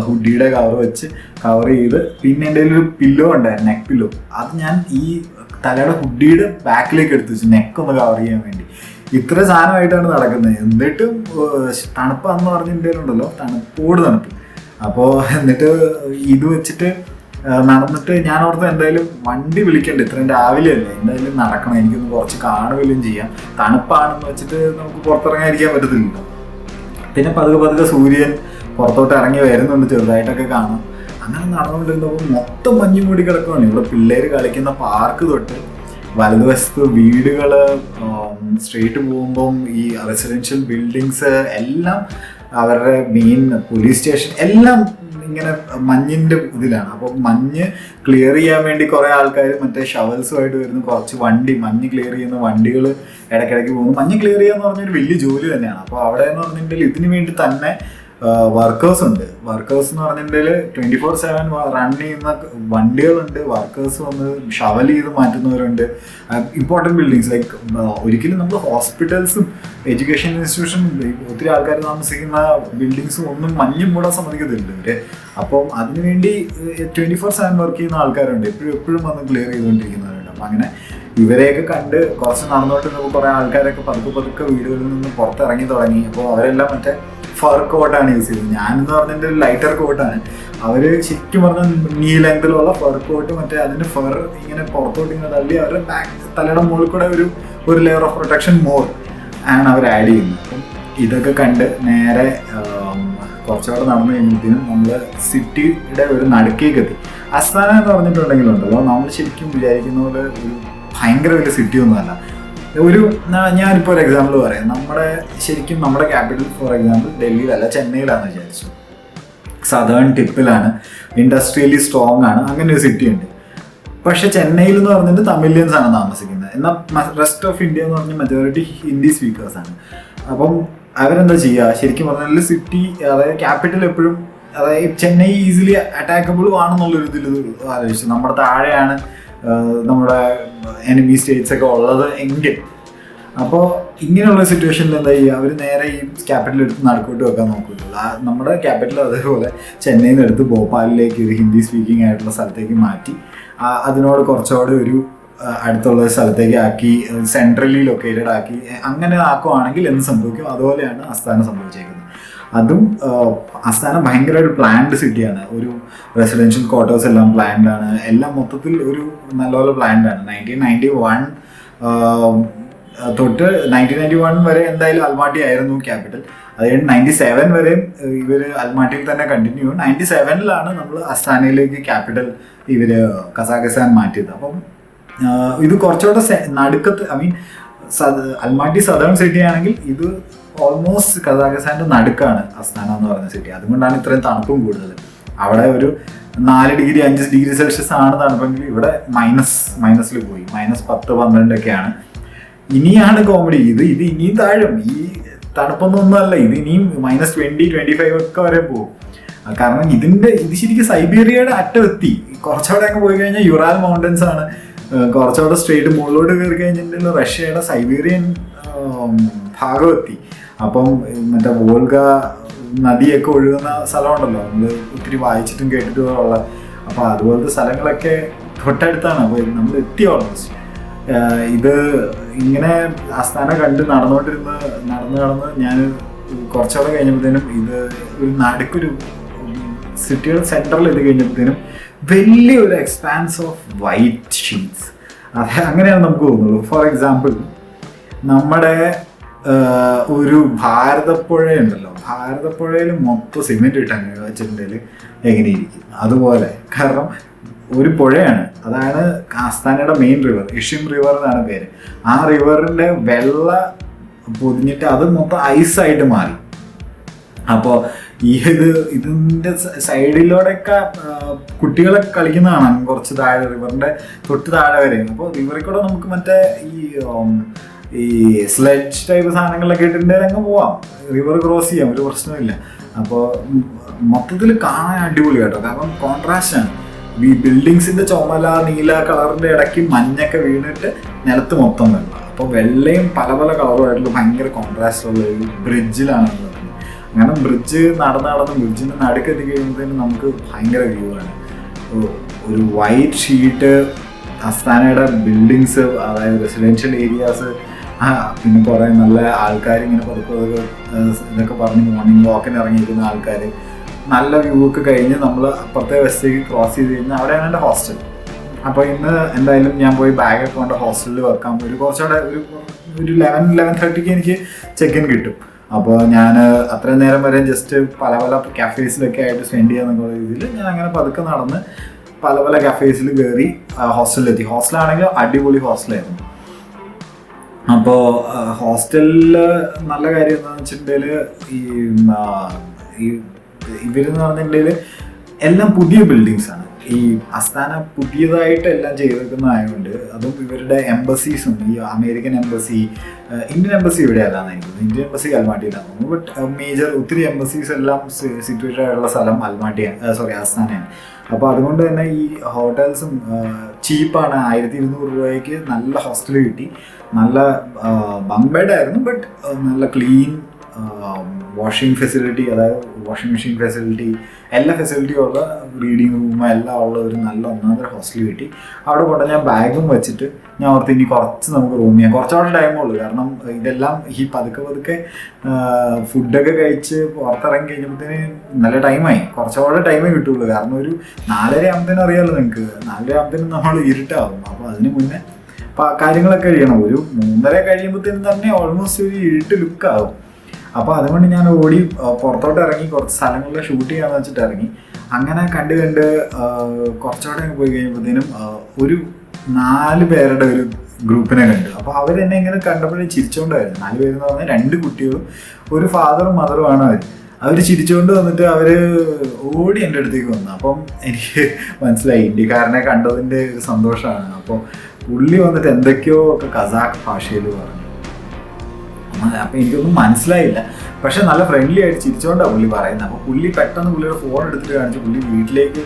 ഹുഡിയുടെ കവർ വെച്ച് കവർ ചെയ്ത്, പിന്നെ എൻ്റെ ഒരു പില്ലോ ഉണ്ടായിരുന്നു, നെക്ക് പില്ലോ. അത് ഞാൻ ഈ തലയുടെ ഹുഡിയുടെ ബാക്കിലേക്ക് എടുത്തു വെച്ചു, നെക്കൊന്ന് കവർ ചെയ്യാൻ വേണ്ടി. ഇത്ര സാധനമായിട്ടാണ് നടക്കുന്നത്. എന്നിട്ടും തണുപ്പാന്ന് പറഞ്ഞിട്ടുണ്ടല്ലോ, തണുപ്പോട് തണുപ്പ്. അപ്പോൾ എന്നിട്ട് ഇത് വെച്ചിട്ട് നടന്നിട്ട് ഞാൻ ഓർത്ത് എന്തായാലും വണ്ടി വിളിക്കണ്ട, ഇത്രയും രാവിലെ അല്ലേ, എന്തായാലും നടക്കണം, എനിക്കൊന്ന് കുറച്ച് കാണുകയും ചെയ്യാം. തണുപ്പാണെന്ന് വെച്ചിട്ട് നമുക്ക് പുറത്തിറങ്ങാതിരിക്കാൻ പറ്റത്തില്ലല്ലോ. പിന്നെ പതുക്കെ പതുക്കെ സൂര്യൻ പുറത്തോട്ട് ഇറങ്ങി വരുന്നുണ്ട്, ചെറുതായിട്ടൊക്കെ കാണാം. അങ്ങനെ നടന്നുകൊണ്ടിരുന്നപ്പോൾ മൊത്തം മഞ്ഞ് മൂടി കിടക്കുകയാണ്. ഇവിടെ പിള്ളേർ കളിക്കുന്ന പാർക്ക് തൊട്ട് വലതുവശത്ത് വീടുകൾ, സ്ട്രീറ്റ് പോകുമ്പം ഈ റെസിഡൻഷ്യൽ ബിൽഡിങ്സ് എല്ലാം, അവരുടെ മെയിൻ പോലീസ് സ്റ്റേഷൻ എല്ലാം ഇങ്ങനെ മഞ്ഞിൻ്റെ ഇതിലാണ്. അപ്പോൾ മഞ്ഞ് ക്ലിയർ ചെയ്യാൻ വേണ്ടി കുറേ ആൾക്കാർ മറ്റേ ഷവൽസുമായിട്ട് വരുന്നു. കുറച്ച് വണ്ടി, മഞ്ഞ് ക്ലിയർ ചെയ്യുന്ന വണ്ടികൾ ഇടയ്ക്കിടയ്ക്ക് പോകുന്നു. മഞ്ഞ് ക്ലിയർ ചെയ്യുക എന്ന് പറഞ്ഞൊരു വലിയ ജോലി തന്നെയാണ്. അപ്പോൾ അവിടെ എന്ന് പറഞ്ഞിട്ടുണ്ടെങ്കിൽ ഇതിന് വേണ്ടി തന്നെ വർക്കേഴ്സ് ഉണ്ട്. വർക്കേഴ്സ് എന്ന് പറഞ്ഞിട്ടുണ്ടെങ്കിൽ 24/7 റൺ ചെയ്യുന്ന വണ്ടികളുണ്ട്. വർക്കേഴ്സ് വന്ന് ഷവൽ ചെയ്ത് മാറ്റുന്നവരുണ്ട്. ഇമ്പോർട്ടൻറ്റ് ബിൽഡിങ്സ് ലൈക്ക് ഒരിക്കലും നമ്മൾ ഹോസ്പിറ്റൽസും എഡ്യൂക്കേഷൻ ഇൻസ്റ്റിറ്റ്യൂഷനും ഒത്തിരി ആൾക്കാർ താമസിക്കുന്ന ബിൽഡിങ്സും ഒന്നും മഞ്ഞും മൂടാൻ സമ്മതിക്കത്തില്ല ഇവര്. അപ്പം അതിനുവേണ്ടി 24/7 വർക്ക് ചെയ്യുന്ന ആൾക്കാരുണ്ട്, എപ്പോഴും വന്ന് ക്ലിയർ ചെയ്തുകൊണ്ടിരിക്കുന്നവരുണ്ട്. അപ്പം അങ്ങനെ ഇവരെയൊക്കെ കണ്ട് കുറച്ച് നടന്നോട്ട് നമുക്ക് കുറേ ആൾക്കാരൊക്കെ പതുക്കെ വീടുകളിൽ നിന്ന് പുറത്തിറങ്ങി തുടങ്ങി. അപ്പോൾ അവരെല്ലാം മറ്റേ ഫർ കോട്ടാണ് യൂസ് ചെയ്തത്. ഞാനെന്ന് പറഞ്ഞിട്ട് ഒരു ലൈറ്റർ കോട്ടാണ്. അവർ ശരിക്കും പറഞ്ഞാൽ നീ ലെങ്തിലുള്ള ഫർ കോട്ട്, മറ്റേ അതിൻ്റെ ഫർ ഇങ്ങനെ പുറത്തോട്ട് ഇങ്ങനെ തള്ളി അവരുടെ തലയുടെ മുകളിൽ കൂടെ ഒരു ലെയർ ഓഫ് പ്രൊട്ടക്ഷൻ മോർ ആണ് അവർ ആഡ് ചെയ്യുന്നത്. അപ്പം ഇതൊക്കെ കണ്ട് നേരെ കുറച്ചുകൂടെ നടന്നു കഴിയുമ്പോഴത്തേനും നമ്മൾ സിറ്റിയുടെ ഒരു നടുക്കേക്ക് എത്തി. അസ്താന എന്ന് പറഞ്ഞിട്ടുണ്ടെങ്കിലുണ്ടല്ലോ, നമ്മൾ ശരിക്കും വിചാരിക്കുന്ന പോലെ ഒരു ഭയങ്കര വലിയ സിറ്റി ഒന്നുമല്ല. ഞാനിപ്പോൾ ഒരു എക്സാമ്പിൾ പറയാം. ശരിക്കും നമ്മുടെ ക്യാപിറ്റൽ ഫോർ എക്സാമ്പിൾ ഡൽഹിയിലല്ല, ചെന്നൈയിലാണെന്ന് വിചാരിച്ചു. സദേൺ ടിപ്പിലാണ്, ഇൻഡസ്ട്രിയലി സ്ട്രോങ് ആണ്, അങ്ങനെ ഒരു സിറ്റി ഉണ്ട്. പക്ഷെ ചെന്നൈയിൽ എന്ന് പറഞ്ഞിട്ട് തമിഴിയൻസ് ആണ് താമസിക്കുന്നത്. എന്നാൽ റെസ്റ്റ് ഓഫ് ഇന്ത്യ എന്ന് പറഞ്ഞാൽ മെജോറിറ്റി ഹിന്ദി സ്പീക്കേഴ്സാണ്. അപ്പം അവരെന്താ ചെയ്യുക, ശരിക്കും പറഞ്ഞാൽ സിറ്റി, അതായത് ക്യാപിറ്റൽ എപ്പോഴും, അതായത് ചെന്നൈ ഈസിലി അറ്റാക്കബിളും ആണെന്നുള്ളൊരു ഇതിൽ ആലോചിച്ചു. നമ്മുടെ താഴെയാണ് നമ്മുടെ എനിമി സ്റ്റേറ്റ്സ് ഒക്കെ ഉള്ളത് എങ്കിൽ. അപ്പോൾ ഇങ്ങനെയുള്ള സിറ്റുവേഷനിൽ എന്താ ചെയ്യുക, അവർ നേരെ ഈ ക്യാപിറ്റൽ എടുത്ത് നടുക്കോട്ട് വെക്കാൻ നോക്കുള്ളൂ. നമ്മുടെ ക്യാപിറ്റൽ അതേപോലെ ചെന്നൈയിൽ നിന്ന് എടുത്ത് ഭോപ്പാലിലേക്ക്, ഒരു ഹിന്ദി സ്പീക്കിംഗ് ആയിട്ടുള്ള സ്ഥലത്തേക്ക് മാറ്റി, അതിനോട് കുറച്ചുകൂടെ ഒരു അടുത്തുള്ള സ്ഥലത്തേക്ക് ആക്കി, സെൻട്രലി ലൊക്കേറ്റഡ് ആക്കി, അങ്ങനെ ആക്കുവാണെങ്കിൽ എന്ത് സംഭവിക്കും, അതുപോലെയാണ് അസ്താന സംഭവിച്ചേക്കുന്നത്. അതും അസ്താന ഭയങ്കര ഒരു പ്ലാൻഡ് സിറ്റിയാണ്. ഒരു റെസിഡൻഷ്യൽ ക്വാർട്ടേഴ്സ് എല്ലാം പ്ലാൻഡ് ആണ്, എല്ലാം മൊത്തത്തിൽ ഒരു നല്ലപോലെ പ്ലാൻഡ് ആണ്. 1991 തൊട്ട് 1991 വരെ എന്തായാലും അൽമാട്ടി ആയിരുന്നു ക്യാപിറ്റൽ. അത് കഴിഞ്ഞ് 97 വരെയും ഇവർ അൽമാട്ടിയിൽ തന്നെ കണ്ടിന്യൂ ചെയ്യും. 97 നമ്മൾ അസ്താനയിലേക്ക് ക്യാപിറ്റൽ ഇവർ കസാഖിസ്ഥാൻ മാറ്റിയത്. അപ്പം ഇത് കുറച്ചുകൂടെ നടുക്കത്ത്, I mean Almaty southern city ആണെങ്കിൽ ഇത് ഓൾമോസ്റ്റ് കസാഖിസ്ഥാൻ്റെ നടുക്കാണ് അസ്താന എന്ന് പറയുന്ന സിറ്റി. അതുകൊണ്ടാണ് ഇത്രയും തണുപ്പും കൂടുതൽ. അവിടെ ഒരു 4 ഡിഗ്രി 5 ഡിഗ്രി സെൽഷ്യസ് ആണ് തണുപ്പെങ്കിൽ ഇവിടെ മൈനസിൽ പോയി, -10-12 ഇനിയാണ് കോമഡി. ഇത് ഇനിയും താഴും. ഈ തണുപ്പൊന്നൊന്നുമല്ല, ഇത് ഇനിയും -20-25 ഒക്കെ വരെ പോകും. കാരണം ഇത് ശരിക്കും സൈബീരിയയുടെ അറ്റമെത്തി. കുറച്ചുകൂടെ അങ്ങ് പോയി കഴിഞ്ഞാൽ യുറാൽ മൗണ്ടൻസ് ആണ്. കുറച്ചുകൂടെ സ്ട്രേറ്റ് മുകളിലോട്ട് കയറി കഴിഞ്ഞിട്ടുണ്ടെങ്കിൽ റഷ്യയുടെ സൈബീരിയൻ ഭാഗം എത്തി. അപ്പം മറ്റേ വോൾഗ നദിയൊക്കെ ഒഴുകുന്ന സ്ഥലമുണ്ടല്ലോ, നമ്മൾ ഒത്തിരി വായിച്ചിട്ടും കേട്ടിട്ടും ഉള്ള. അപ്പോൾ അതുപോലത്തെ സ്ഥലങ്ങളൊക്കെ തൊട്ടടുത്താണ്. അപ്പോൾ നമ്മൾ എത്തി ഓൾമോസ്റ്റ്. ഇത് ഇങ്ങനെ അസ്താന കണ്ട് നടന്ന് ഞാൻ കുറച്ചുകൂടെ കഴിഞ്ഞപ്പോഴത്തേനും ഇത് ഒരു നടുക്കൊരു സിറ്റിയുടെ സെൻറ്ററിൽ എത്തി കഴിഞ്ഞപ്പോഴത്തേനും വലിയൊരു എക്സ്പാൻസ് ഓഫ് വൈറ്റ് ഷീറ്റ്സ്, അങ്ങനെയാണ് നമുക്ക് തോന്നുള്ളൂ. ഫോർ എക്സാമ്പിൾ നമ്മുടെ ഒരു ഭാരതപ്പുഴയുണ്ടല്ലോ, ഭാരതപ്പുഴയിൽ മൊത്തം സിമെന്റ് ഇട്ട് അങ്ങനെ വെച്ചിട്ടുണ്ടെങ്കിൽ എങ്ങനെയിരിക്കും അതുപോലെ. കാരണം ഒരു പുഴയാണ്, അതാണ് ആസ്ഥാനയുടെ മെയിൻ റിവർ, ഇഷിം റിവർ എന്നാണ് പേര്. ആ റിവറിന്റെ വെള്ള പൊതിഞ്ഞിട്ട് അത് മൊത്തം ഐസായിട്ട് മാറി. അപ്പോൾ ഇതിന്റെ സൈഡിലൂടെയൊക്കെ കുട്ടികളെ കളിക്കുന്നതാണ് കുറച്ച് താഴെ, റിവറിന്റെ തൊട്ട് താഴെ വരെ. അപ്പോൾ റിവറിൽ കൂടെ നമുക്ക് മറ്റേ ഈ സ്ലെഡ്ജ് ടൈപ്പ് സാധനങ്ങളൊക്കെ ഇട്ടിട്ടുണ്ടെങ്കിൽ അങ്ങ് പോവാം, റിവർ ക്രോസ് ചെയ്യാം, ഒരു പ്രശ്നമില്ല. അപ്പോൾ മൊത്തത്തിൽ കാണാൻ അടിപൊളി കേട്ടോ, കാരണം കോൺട്രാസ്റ്റ് ആണ്. ഈ ബിൽഡിങ്സിന്റെ ചുമല നീല കളറിന്റെ ഇടയ്ക്ക് മഞ്ഞൊക്കെ വീണിട്ട് നിലത്ത് മൊത്തം വെള്ളം. അപ്പോൾ വെള്ളയും പല പല കളറുമായിട്ടുള്ള ഭയങ്കര കോൺട്രാസ്റ്റ് ഉള്ള ഒരു ബ്രിഡ്ജിലാണ് ഉള്ളത്. അങ്ങനെ ബ്രിഡ്ജ് നടന്ന് ബ്രിഡ്ജിന്റെ നടുക്കെത്തി കഴിയുമ്പോഴത്തേനും നമുക്ക് ഭയങ്കര വ്യൂ ആണ്. ഒരു വൈറ്റ് ഷീറ്റ്, അസ്താനയുടെ ബിൽഡിങ്സ്, അതായത് റെസിഡൻഷ്യൽ ഏരിയാസ്, പിന്നെ കുറേ നല്ല ആൾക്കാർ ഇങ്ങനെ പതുക്കെ ഇതൊക്കെ പറഞ്ഞ് മോർണിംഗ് വാക്കിന് ഇറങ്ങിയിരിക്കുന്ന ആൾക്കാർ. നല്ല വ്യൂ ഒക്കെ കഴിഞ്ഞ് നമ്മൾ അപ്പുറത്തെ വശത്തേക്ക് ക്രോസ് ചെയ്ത് കഴിഞ്ഞാൽ അവിടെയാണ് എൻ്റെ ഹോസ്റ്റൽ. അപ്പോൾ ഇന്ന് എന്തായാലും ഞാൻ പോയി ബാഗൊക്കെ കൊണ്ട് ഹോസ്റ്റലിൽ വെക്കാം. കുറച്ചുകൂടെ ഒരു 11:30 എനിക്ക് ചെക്ക് ഇൻ കിട്ടും. അപ്പോൾ ഞാൻ അത്രയും നേരം വരെ ജസ്റ്റ് പല പല കഫേസിലൊക്കെ ആയിട്ട് സ്പെൻഡ് ചെയ്യാന്നുള്ള രീതിയിൽ ഞാൻ അങ്ങനെ പതുക്കെ നടന്ന് പല പല കഫേസിൽ കയറി ഹോസ്റ്റലിലെത്തി. ഹോസ്റ്റലാണെങ്കിൽ അടിപൊളി ഹോസ്റ്റലായിരുന്നു. അപ്പോൾ ഹോസ്റ്റലിൽ നല്ല കാര്യം എന്താണെന്ന് വെച്ചിട്ടുണ്ടെങ്കിൽ ഇവരെന്ന് പറഞ്ഞിട്ടുണ്ടെങ്കിൽ എല്ലാം പുതിയ ബിൽഡിങ്സ് ആണ്. ഈ അസ്താന പുതിയതായിട്ട് എല്ലാം ചെയ്തേക്കുന്നതായതുകൊണ്ട്, അതും ഇവരുടെ എംബസീസും, ഈ അമേരിക്കൻ എംബസി, ഇന്ത്യൻ എംബസി ഇവിടെ അല്ലാന്ന് എനിക്ക്, ഇന്ത്യൻ എംബസി അൽമാട്ടിയിലായിരുന്നു. ബട്ട് മേജർ ഒത്തിരി എംബസീസ് എല്ലാം സിറ്റുവേറ്റഡ് ആയിട്ടുള്ള സ്ഥലം അസ്താനയാണ്. അപ്പോൾ അതുകൊണ്ട് തന്നെ ഈ ഹോട്ടൽസും ചീപ്പാണ്. 1200 രൂപയ്ക്ക് നല്ല ഹോസ്റ്റൽ കിട്ടി. നല്ല ബങ്ക് ബെഡ് ആയിരുന്നു, ബട്ട് നല്ല ക്ലീൻ വാഷിംഗ് ഫെസിലിറ്റി, അതായത് വാഷിംഗ് മെഷീൻ ഫെസിലിറ്റി, എല്ലാ ഫെസിലിറ്റിയും ഉള്ള, റീഡിങ് റൂം എല്ലാം ഉള്ള ഒരു നല്ല ഒന്നാമത്തെ ഹോസ്റ്റൽ കിട്ടി. അവിടെ കൊണ്ട് ഞാൻ ബാഗും വെച്ചിട്ട് ഞാൻ ഓർത്ത് ഇനി കുറച്ച് നമുക്ക് റൂം ചെയ്യാം, കുറച്ചുകൂടെ ടൈമുള്ളൂ. കാരണം ഇതെല്ലാം ഈ പതുക്കെ ഫുഡൊക്കെ കഴിച്ച് പുറത്തിറങ്ങി കഴിഞ്ഞപ്പോഴത്തേന് നല്ല ടൈമായി, കുറച്ചുകൂടെ ടൈമേ കിട്ടുള്ളൂ. കാരണം ഒരു 4:30 ആകുമ്പോഴത്തേനും അറിയാമല്ലോ നിങ്ങൾക്ക്, 4:30 ആകുമ്പോഴത്തേനും നമ്മൾ ഇരുട്ടാവും. അപ്പോൾ അതിന് മുന്നേ കാര്യങ്ങളൊക്കെ കഴിയണം. ഒരു 3:30 കഴിയുമ്പോഴത്തേനും തന്നെ ഓൾമോസ്റ്റ് ഒരു ഇരുട്ട് ലുക്കാവും. അപ്പോൾ അതുകൊണ്ട് ഞാൻ ഓടി പുറത്തോട്ട് ഇറങ്ങി കുറച്ച് സ്ഥലങ്ങളിൽ ഷൂട്ട് ചെയ്യാന്ന് വെച്ചിട്ട് ഇറങ്ങി. അങ്ങനെ കണ്ട് കുറച്ചുകൂടെ പോയി കഴിയുമ്പോഴത്തേനും ഒരു 4 പേരുടെ ഒരു ഗ്രൂപ്പിനെ കണ്ടു. അപ്പോൾ അവരെന്നെ ഇങ്ങനെ കണ്ടപ്പോഴേ ചിരിച്ചുകൊണ്ടായിരുന്നു. 4 പേരെന്ന് പറഞ്ഞാൽ 2 കുട്ടികളും ഒരു ഫാദറും മദറുമാണ് അവർ ചിരിച്ചുകൊണ്ട് വന്നിട്ട് അവർ ഓടി എൻ്റെ അടുത്തേക്ക് വന്നു. അപ്പം എനിക്ക് മനസ്സിലായി ഇന്ത്യക്കാരനെ കണ്ടതിൻ്റെ ഒരു സന്തോഷമാണ്. അപ്പോൾ പുള്ളി വന്നിട്ട് എന്തൊക്കെയോ ഒക്കെ കസാഖ് ഭാഷയിൽ പറഞ്ഞു. അപ്പം എനിക്കൊന്നും മനസ്സിലായില്ല, പക്ഷെ നല്ല ഫ്രണ്ട്ലി ആയിട്ട് ചിരിച്ചുകൊണ്ടാണ് പുള്ളി പറയുന്നത്. അപ്പോൾ പുള്ളി പെട്ടെന്ന് പുള്ളിയുടെ ഫോൺ എടുത്തിട്ട് കാണിച്ചു. പുള്ളി വീട്ടിലേക്ക്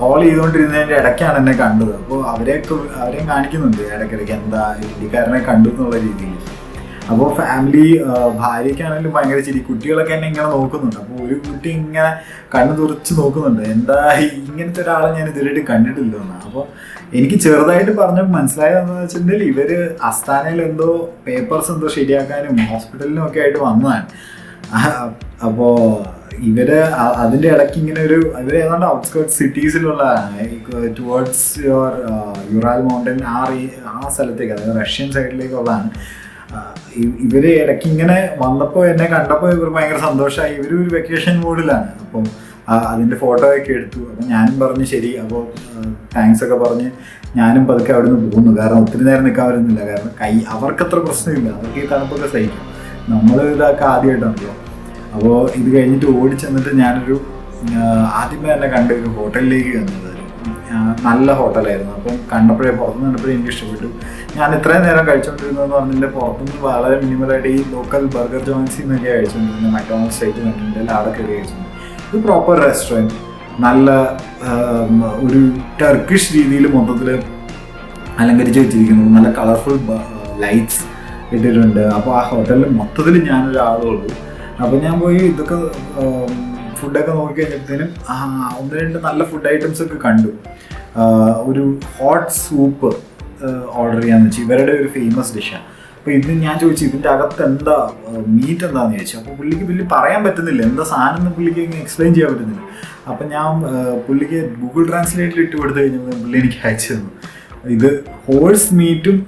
കോൾ ചെയ്തുകൊണ്ടിരുന്നതിൻ്റെ ഇടയ്ക്കാണ് എന്നെ കണ്ടത്. അപ്പോൾ അവരെയും കാണിക്കുന്നുണ്ട് ഇടയ്ക്കിടയ്ക്ക് എന്താ ഇന്ത്യക്കാരനെ കണ്ടു എന്നുള്ള രീതിയിൽ. അപ്പോൾ ഫാമിലി, ഭാര്യയ്ക്കാണെങ്കിലും ഭയങ്കര ചിരി, കുട്ടികളൊക്കെ എന്നെ ഇങ്ങനെ നോക്കുന്നുണ്ട്. അപ്പോൾ ഒരു കുട്ടി ഇങ്ങനെ കണ്ണു തുറച്ച് നോക്കുന്നുണ്ട്, എന്താ ഇങ്ങനത്തെ ഒരാളെ ഞാൻ ഇതുവരെയായിട്ട് കണ്ടിട്ടില്ലെന്ന്. അപ്പോൾ എനിക്ക് ചെറുതായിട്ട് പറഞ്ഞപ്പോൾ മനസ്സിലായതെന്ന് വെച്ചിട്ടുണ്ടെങ്കിൽ ഇവര് അസ്താനയിൽ എന്തോ പേപ്പേഴ്സ് എന്തോ ശരിയാക്കാനും ഹോസ്പിറ്റലിനും ഒക്കെ ആയിട്ട് വന്നതാണ്. അപ്പോൾ ഇവര് അതിൻ്റെ ഇടയ്ക്ക് ഇങ്ങനെ ഇവർ ഏതാണ്ട് ഔട്ട്സ്കേർട്ട് സിറ്റീസിലുള്ളതാണ്, ടുവേർഡ്സ് യുറാൽ മൗണ്ടൻ ആ സ്ഥലത്തേക്ക്, അതായത് റഷ്യൻ സൈഡിലേക്കുള്ളതാണ്. ഇവര് ഇടയ്ക്ക് ഇങ്ങനെ വന്നപ്പോൾ എന്നെ കണ്ടപ്പോൾ ഇവർ ഭയങ്കര സന്തോഷമായി. ഇവരൊരു വെക്കേഷൻ മൂഡിലാണ്. അപ്പം അതിൻ്റെ ഫോട്ടോ ഒക്കെ എടുത്തു. അപ്പം ഞാനും പറഞ്ഞു ശരി, അപ്പോൾ താങ്ക്സ് ഒക്കെ പറഞ്ഞ് ഞാനും പതുക്കെ അവിടെ നിന്ന് പോകുന്നു. കാരണം ഒത്തിരി നേരം നിൽക്കാൻ വരുന്നില്ല, കാരണം അവർക്കത്ര പ്രശ്നമില്ല, അവർക്ക് ഈ തണുപ്പൊക്കെ സഹിക്കും. നമ്മൾ ഇതൊക്കെ ആദ്യമായിട്ടാണല്ലോ. അപ്പോൾ ഇത് കഴിഞ്ഞിട്ട് ഓടിച്ചെന്നിട്ട് ഞാനൊരു ആദ്യമേ തന്നെ കണ്ട ഒരു ഹോട്ടലിലേക്ക് വന്നത്. നല്ല ഹോട്ടലായിരുന്നു. അപ്പം പുറത്തുനിന്ന് കണ്ടപ്പോഴേ എനിക്ക് ഇഷ്ടപ്പെട്ടു. ഞാൻ ഇത്രയും നേരം കഴിച്ചുകൊണ്ടിരുന്നതെന്ന് പറഞ്ഞിട്ട് പുറത്തുനിന്ന് വളരെ മിനിമലായിട്ട് ഈ ലോക്കൽ ബർഗർ ജോയിൻസിൽ നിന്നൊക്കെ കഴിച്ചുകൊണ്ടിരുന്നത്, മക്ഡൊണാൾഡ്സ് ടൈപ്പ് കണ്ടിട്ടുണ്ടെങ്കിൽ അവിടെ കയറി കഴിച്ചിട്ടുണ്ട്. ഇത് പ്രോപ്പർ റെസ്റ്റോറൻറ്റ്, നല്ല ഒരു ടർക്കിഷ് രീതിയിൽ മൊത്തത്തിൽ അലങ്കരിച്ച് വെച്ചിരിക്കുന്നു. നല്ല കളർഫുൾ ലൈറ്റ്സ് ഇട്ടിട്ടുണ്ട്. അപ്പോൾ ആ ഹോട്ടലിൽ മൊത്തത്തിൽ ഞാനൊരാളുള്ളൂ. അപ്പോൾ ഞാൻ പോയി ഇതൊക്കെ ഫുഡൊക്കെ നോക്കി കഴിഞ്ഞപ്പോഴത്തേനും 1-2 നല്ല ഫുഡ് ഐറ്റംസ് ഒക്കെ കണ്ടു. ഒരു ഹോട്ട് സൂപ്പ് ഓർഡർ ചെയ്യാന്ന് വെച്ചു, ഇവരുടെ ഒരു ഫേമസ് ഡിഷാണ്. അപ്പോൾ ഇത് ഞാൻ ചോദിച്ചു ഇതിൻ്റെ അകത്ത് എന്താ മീറ്റ് എന്താണെന്ന് ചോദിച്ചു. അപ്പോൾ പുള്ളിക്ക് പറയാൻ പറ്റുന്നില്ല എന്താ സാധനം എന്ന്, പുള്ളിക്ക് ഇങ്ങനെ എക്സ്പ്ലെയിൻ ചെയ്യാൻ പറ്റുന്നില്ല. അപ്പം ഞാൻ പുള്ളിക്ക് ഗൂഗിൾ ട്രാൻസ്ലേറ്റിൽ ഇട്ട് കൊടുത്തു കഴിഞ്ഞപ്പോൾ പുള്ളി എനിക്ക് അയച്ചു തന്നു. ഇത് ഹോഴ്സ് മീറ്റും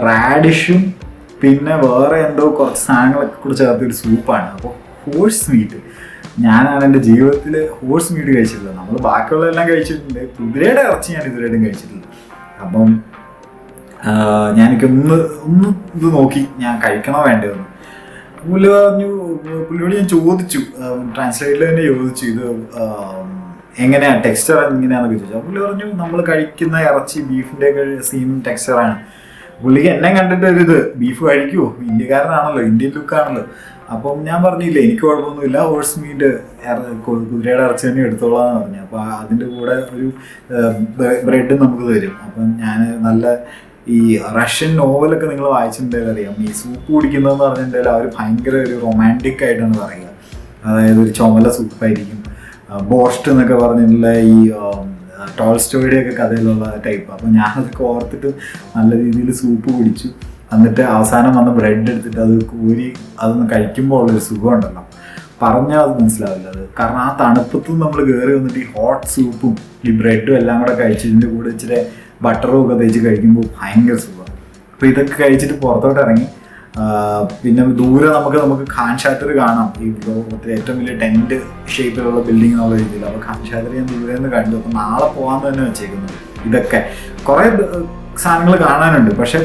റാഡിഷും പിന്നെ വേറെ എന്തോ കുറച്ച് സാധനങ്ങളൊക്കെ കൂടി ചേർത്തൊരു സൂപ്പാണ്. അപ്പോൾ ഹോഴ്സ് മീറ്റ്, ഞാനാണ് എൻ്റെ ജീവിതത്തിൽ ഹോഴ്സ് മീറ്റ് കഴിച്ചിട്ടില്ല. നമ്മൾ ബാക്കിയുള്ളതെല്ലാം കഴിച്ചിട്ടുണ്ട്, കുതിരയുടെ ഇറച്ചി ഞാൻ ഇതുവരെയും കഴിച്ചിട്ടില്ല. അപ്പം ഞാനിക്കൊന്ന് ഇത് നോക്കി ഞാൻ കഴിക്കണോ വേണ്ടതെന്ന്. പുള്ളിയോട് ഞാൻ ചോദിച്ചു, ട്രാൻസ്ലേറ്ററിൽ തന്നെ ചോദിച്ചു ഇത് എങ്ങനെയാണ് ടെക്സ്ചർ എങ്ങനെയാണെന്നൊക്കെ ചോദിച്ചു. പുള്ളി പറഞ്ഞു നമ്മൾ കഴിക്കുന്ന ഇറച്ചി ബീഫിൻ്റെ ഒക്കെ സെയിം ടെക്സ്ചറാണ്. പുള്ളിക്ക് എന്നെ കണ്ടിട്ട് ഒരിത്, ബീഫ് കഴിക്കുമോ, ഇന്ത്യക്കാരനാണല്ലോ, ഇന്ത്യൻ ലുക്കാണല്ലോ. അപ്പം ഞാൻ പറഞ്ഞില്ല എനിക്ക് കുഴപ്പമൊന്നുമില്ല, ഹോഴ്സ് മീറ്റ് കുതിരയുടെ ഇറച്ചി തന്നെ എടുത്തോളാന്ന് പറഞ്ഞു. അപ്പോൾ അതിൻ്റെ കൂടെ ഒരു ബ്രെഡ് നമുക്ക് തരും. അപ്പം ഞാൻ നല്ല ഈ റഷ്യൻ നോവലൊക്കെ നിങ്ങൾ വായിച്ചിട്ടുണ്ടെങ്കിൽ അറിയാം, ഈ സൂപ്പ് കുടിക്കുന്നതെന്ന് പറഞ്ഞിട്ടുണ്ടെങ്കിൽ അവർ ഭയങ്കര ഒരു റൊമാൻറ്റിക് ആയിട്ടാണ് പറയുക. അതായത് ഒരു ചുമല സൂപ്പായിരിക്കും, ബോസ്റ്റ് എന്നൊക്കെ പറഞ്ഞിട്ടുള്ള ഈ ടോൾസ്റ്റോയുടെ ഒക്കെ കഥയിലുള്ള ടൈപ്പ്. അപ്പോൾ ഞാനതൊക്കെ ഓർത്തിട്ട് നല്ല രീതിയിൽ സൂപ്പ് കുടിച്ചു. എന്നിട്ട് അവസാനം വന്ന് ബ്രെഡ് എടുത്തിട്ട് അത് കോരി അതൊന്ന് കഴിക്കുമ്പോൾ ഉള്ളൊരു സുഖമുണ്ടല്ലോ, പറഞ്ഞാൽ അത് മനസ്സിലാവില്ല. അത് കാരണം ആ തണുപ്പത്തും നമ്മൾ കയറി വന്നിട്ട് ഈ ഹോട്ട് സൂപ്പും ഈ ബ്രെഡും എല്ലാം കൂടെ കഴിച്ചതിൻ്റെ കൂടെ ഇച്ചിരി ബട്ടറും ഒക്കെ തേച്ച് കഴിക്കുമ്പോൾ ഭയങ്കര സുഖമാണ്. അപ്പോൾ ഇതൊക്കെ കഴിച്ചിട്ട് പുറത്തോട്ട് ഇറങ്ങി. പിന്നെ ദൂരെ നമുക്ക് ഖാൻ ഷാത്തർ കാണാം, ഈ ലോകത്തിലെ ഏറ്റവും വലിയ ടെൻറ്റ് ഷേപ്പിലുള്ള ബിൽഡിംഗ് എന്നുള്ള രീതിയിൽ. അപ്പോൾ ഖാൻ ഷാത്തർ ഞാൻ ദൂരെ നിന്ന് കണ്ടു. അപ്പോൾ നാളെ പോകാമെന്ന് തന്നെ വെച്ചേക്കുന്നത്. ഇതൊക്കെ കുറേ സാധനങ്ങൾ കാണാനുണ്ട്. പക്ഷെ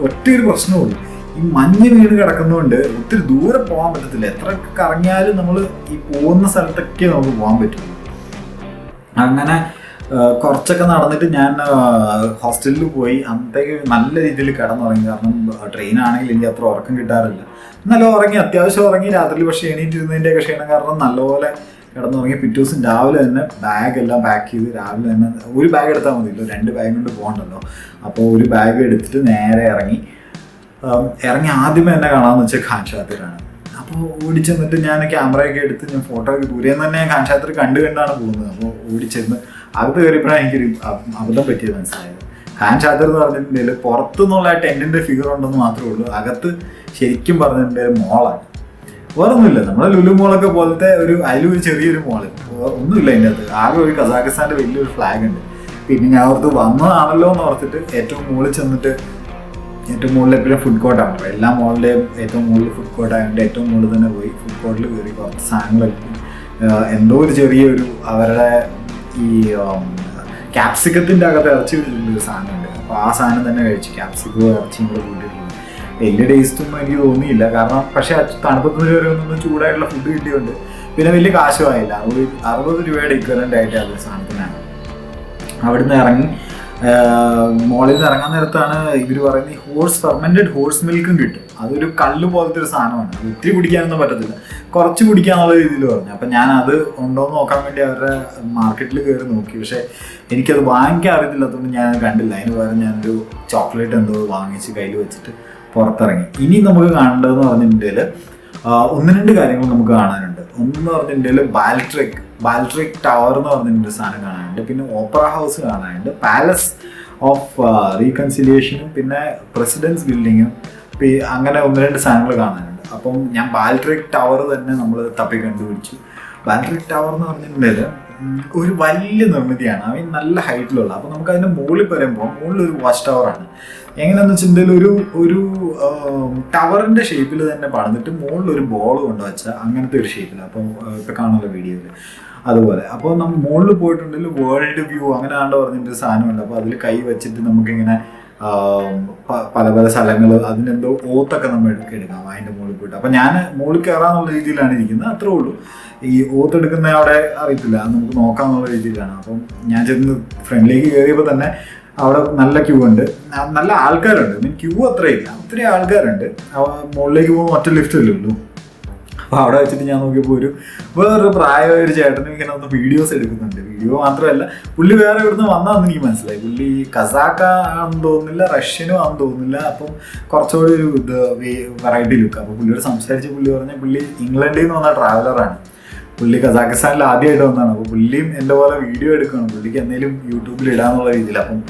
ഒറ്റയൊരു പ്രശ്നമുള്ളൂ, ഈ മഞ്ഞ് വീണ് കിടക്കുന്നതുകൊണ്ട് ഒത്തിരി ദൂരെ പോകാൻ പറ്റത്തില്ല. എത്ര കറങ്ങിയാലും നമ്മൾ ഈ പോകുന്ന സ്ഥലത്തൊക്കെ നമുക്ക് പോകാൻ പറ്റുള്ളൂ. അങ്ങനെ കുറച്ചൊക്കെ നടന്നിട്ട് ഞാൻ ഹോസ്റ്റലിൽ പോയി. അന്നത്തേക്ക് നല്ല രീതിയിൽ കിടന്നുറങ്ങി. കാരണം ട്രെയിനാണെങ്കിൽ എനിക്ക് അത്ര ഉറക്കം കിട്ടാറില്ല. നല്ല ഉറങ്ങി, അത്യാവശ്യം ഉറങ്ങി രാത്രി. പക്ഷേ എണീറ്റിരുന്നതിൻ്റെയൊക്കെ ക്ഷീണം കാരണം നല്ലപോലെ കിടന്നുറങ്ങി. പിറ്റേ ദിവസം രാവിലെ തന്നെ ബാഗെല്ലാം പാക്ക് ചെയ്ത് രാവിലെ തന്നെ, ഒരു ബാഗ് എടുത്താൽ മതിയല്ലോ, 2 ബാഗ് കൊണ്ട് പോകണ്ടല്ലോ. അപ്പോൾ ഒരു ബാഗ് എടുത്തിട്ട് നേരെ ഇറങ്ങി ആദ്യമേ എന്നെ കാണാമെന്ന് വെച്ചാൽ ഖാൻ ഷാത്തറാണ്. അപ്പോൾ ഓടിച്ചെന്നിട്ട് ഞാൻ ക്യാമറയൊക്കെ എടുത്ത് ഞാൻ ഫോട്ടോ ഒക്കെ ദൂരെ നിന്ന് തന്നെ ഞാൻ ഖാൻ ഷാത്തർ കണ്ടാണ് പോകുന്നത്. അപ്പോൾ ഓടിച്ചെന്ന് അകത്ത് കയറിയപ്പോഴാണ് എനിക്കൊരു അബദ്ധം പറ്റിയത് മനസ്സിലായത്. ഖാൻ ഷാത്തർ എന്ന് പറഞ്ഞിട്ടുണ്ടെങ്കിൽ പുറത്തുനിന്നുള്ള ടെൻറ്റിൻ്റെ ഫിഗർ ഉണ്ടെന്ന് മാത്രമേ ഉള്ളൂ, അകത്ത് ശരിക്കും പറഞ്ഞിട്ടുണ്ടെങ്കിൽ മോളാണ്. വേറെ ഒന്നുമില്ല, നമ്മുടെ ലുലു മോളൊക്കെ പോലത്തെ അതിലൊരു ചെറിയൊരു മോള്, ഒന്നുമില്ല അതിൻ്റെ അകത്ത്. ആകെ ഒരു കസാഖിസ്ഥാൻ്റെ വലിയൊരു ഫ്ലാഗ് ഉണ്ട്. പിന്നെ ഞാൻ ഓർത്ത് വന്നതാണല്ലോ എന്ന് ഓർത്തിട്ട് ഏറ്റവും മുകളിൽ ചെന്നിട്ട്, ഏറ്റവും മുകളിൽ എപ്പോഴും ഫുഡ് കോർട്ടാണല്ലോ, എല്ലാ മോളിലെയും ഏറ്റവും മുകളിൽ ഫുഡ് കോർട്ട് ആയതുകൊണ്ട് ഏറ്റവും മുകളിൽ തന്നെ പോയി ഫുഡ് കോർട്ടിൽ കയറി കുറച്ച് സാധനങ്ങളൊക്കെ എന്തോ ഒരു ചെറിയൊരു അവരുടെ ഈ ക്യാപ്സിക്കത്തിൻ്റെ അകത്ത് ഇറച്ചി വെച്ചിട്ടുള്ളൊരു സാധനമുണ്ട്. അപ്പോൾ ആ സാധനം തന്നെ കഴിച്ചു. ക്യാപ്സിക്കോ ഇറച്ചിയും കൂടെ കൂട്ടിയിട്ടുള്ളത് വലിയ ടേസ്റ്റൊന്നും എനിക്ക് തോന്നിയില്ല. കാരണം പക്ഷേ തണുപ്പത്തിന് വരെ ഒന്നും ചൂടായിട്ടുള്ള ഫുഡ് കിട്ടിയുണ്ട്. പിന്നെ വലിയ കാശുമായില്ല, 60 രൂപയുടെ ഇക്വലൻ്റ് ആയിട്ട് അത് സാധനത്തിനാണ്. അവിടുന്ന് ഇറങ്ങി മോളിൽ നിന്ന് ഇറങ്ങാൻ നേരത്താണ് ഇവർ പറയുന്നത് ഈ ഫെർമെൻറ്റഡ് ഹോഴ്സ് മിൽക്കും കിട്ടും. അതൊരു കല്ല് പോലത്തെ ഒരു സാധനമാണ്, അത് ഒത്തിരി കുടിക്കാനൊന്നും പറ്റത്തില്ല, കുറച്ച് കുടിക്കാന്നുള്ള രീതിയിൽ പറഞ്ഞു. അപ്പം ഞാൻ അത് ഉണ്ടോ എന്ന് നോക്കാൻ വേണ്ടി അവരുടെ മാർക്കറ്റിൽ കയറി നോക്കി. പക്ഷേ എനിക്കത് വാങ്ങിക്കാൻ അറിയത്തില്ലാത്തതുകൊണ്ട് ഞാൻ കണ്ടില്ല. അതിന് പകരം ഞാനൊരു ചോക്ലേറ്റ് എന്തോ വാങ്ങിച്ച് കയ്യിൽ വെച്ചിട്ട് പുറത്തിറങ്ങി. ഇനി നമുക്ക് കാണേണ്ടതെന്ന് പറഞ്ഞിട്ടുണ്ടെങ്കിൽ 1-2 കാര്യങ്ങൾ നമുക്ക് കാണാനുണ്ട്. ഒന്നെന്ന് പറഞ്ഞിട്ടുണ്ടെങ്കിൽ ബാൽട്രിക് ടവർ എന്ന് പറഞ്ഞിട്ടൊരു സാധനം കാണാനുണ്ട്. പിന്നെ ഓപ്പറ ഹൗസ് കാണാനുണ്ട്, പാലസ് ഓഫ് റീകൺസിലിയേഷനും പിന്നെ പ്രസിഡൻസ് ബിൽഡിങ്ങും അങ്ങനെ 1-2 സാധനങ്ങൾ കാണാനുണ്ട്. അപ്പം ഞാൻ ബാൽട്രിക് ടവർ തന്നെ നമ്മൾ തപ്പി കണ്ടുപിടിച്ചു. ബാൽട്രിക് ടവർ എന്ന് പറഞ്ഞിട്ടുണ്ടെങ്കിൽ ഒരു വലിയ നിർമ്മിതിയാണ്, അവൻ നല്ല ഹൈറ്റിലുള്ള. അപ്പോൾ നമുക്ക് അതിൻ്റെ മുകളിൽ പറയുമ്പോൾ മുകളിലൊരു വാച്ച് ടവറാണ്. എങ്ങനെയാണെന്ന് വെച്ചിട്ടുണ്ടെങ്കിൽ ഒരു ടവറിൻ്റെ ഷേപ്പിൽ തന്നെ പണിതിട്ട് മുകളിലൊരു ബോൾ കൊണ്ടുവച്ച അങ്ങനത്തെ ഒരു ഷേപ്പിൽ. അപ്പോൾ ഇപ്പോൾ കാണുന്ന വീഡിയോയിൽ അതുപോലെ. അപ്പോൾ നമ്മൾ മുകളിൽ പോയിട്ടുണ്ടെങ്കിൽ വേൾഡ് വ്യൂ അങ്ങനെ ആണ്ട് പറഞ്ഞിട്ടൊരു സാധനമുണ്ട്. അപ്പോൾ അതിൽ കൈ വെച്ചിട്ട് നമുക്കിങ്ങനെ പല പല സ്ഥലങ്ങൾ അതിനെന്തോ ഓത്തൊക്കെ നമ്മൾ എടുക്കാം അതിൻ്റെ മുകളിൽ പോയിട്ട്. അപ്പം ഞാൻ മുകളിൽ കയറാന്നുള്ള രീതിയിലാണ് ഇരിക്കുന്നത്, അത്രേ ഉള്ളൂ. ഈ ഓത്തെടുക്കുന്ന അവിടെ അറിയത്തില്ല, അത് നമുക്ക് നോക്കാമെന്നുള്ള രീതിയിലാണ്. അപ്പം ഞാൻ ചെന്ന് ഫ്രണ്ടിലേക്ക് കയറിയപ്പോൾ തന്നെ അവിടെ നല്ല ക്യൂ ഉണ്ട്, നല്ല ആൾക്കാരുണ്ട്. ക്യൂ അത്രയില്ല, ഒത്തിരി ആൾക്കാരുണ്ട്. മുകളിലേക്ക് പോകുമ്പോൾ ഒറ്റ ലിഫ്റ്റ് അല്ലേ ഉള്ളൂ. അപ്പോൾ അവിടെ വെച്ചിട്ട് ഞാൻ നോക്കിയപ്പോൾ വേറൊരു പ്രായമായ ഒരു ചേട്ടനും ഇങ്ങനെ ഒന്ന് വീഡിയോസ് എടുക്കുന്നുണ്ട്. വീഡിയോ മാത്രമല്ല, പുള്ളി വേറെ ഇവിടുന്ന് വന്നതെന്ന് എനിക്ക് മനസ്സിലായി. പുള്ളി കസാക്ക ആണെന്ന് തോന്നുന്നില്ല, റഷ്യനും ആണെന്ന് തോന്നുന്നില്ല. അപ്പം കുറച്ചുകൂടി ഒരു വെറൈറ്റി ലുക്ക്. അപ്പോൾ പുള്ളിയോട് സംസാരിച്ച് പുള്ളി പറഞ്ഞ പുള്ളി ഇംഗ്ലണ്ടിൽ നിന്ന് വന്ന ട്രാവലറാണ്. പുള്ളി കസാഖിസ്ഥാനിൽ ആദ്യമായിട്ട് വന്നതാണ്. അപ്പോൾ പുള്ളിയും എൻ്റെ പോലെ വീഡിയോ എടുക്കണം, പുള്ളിക്ക് എന്തെങ്കിലും യൂട്യൂബിൽ ഇടാന്നുള്ള രീതിയിൽ. അപ്പം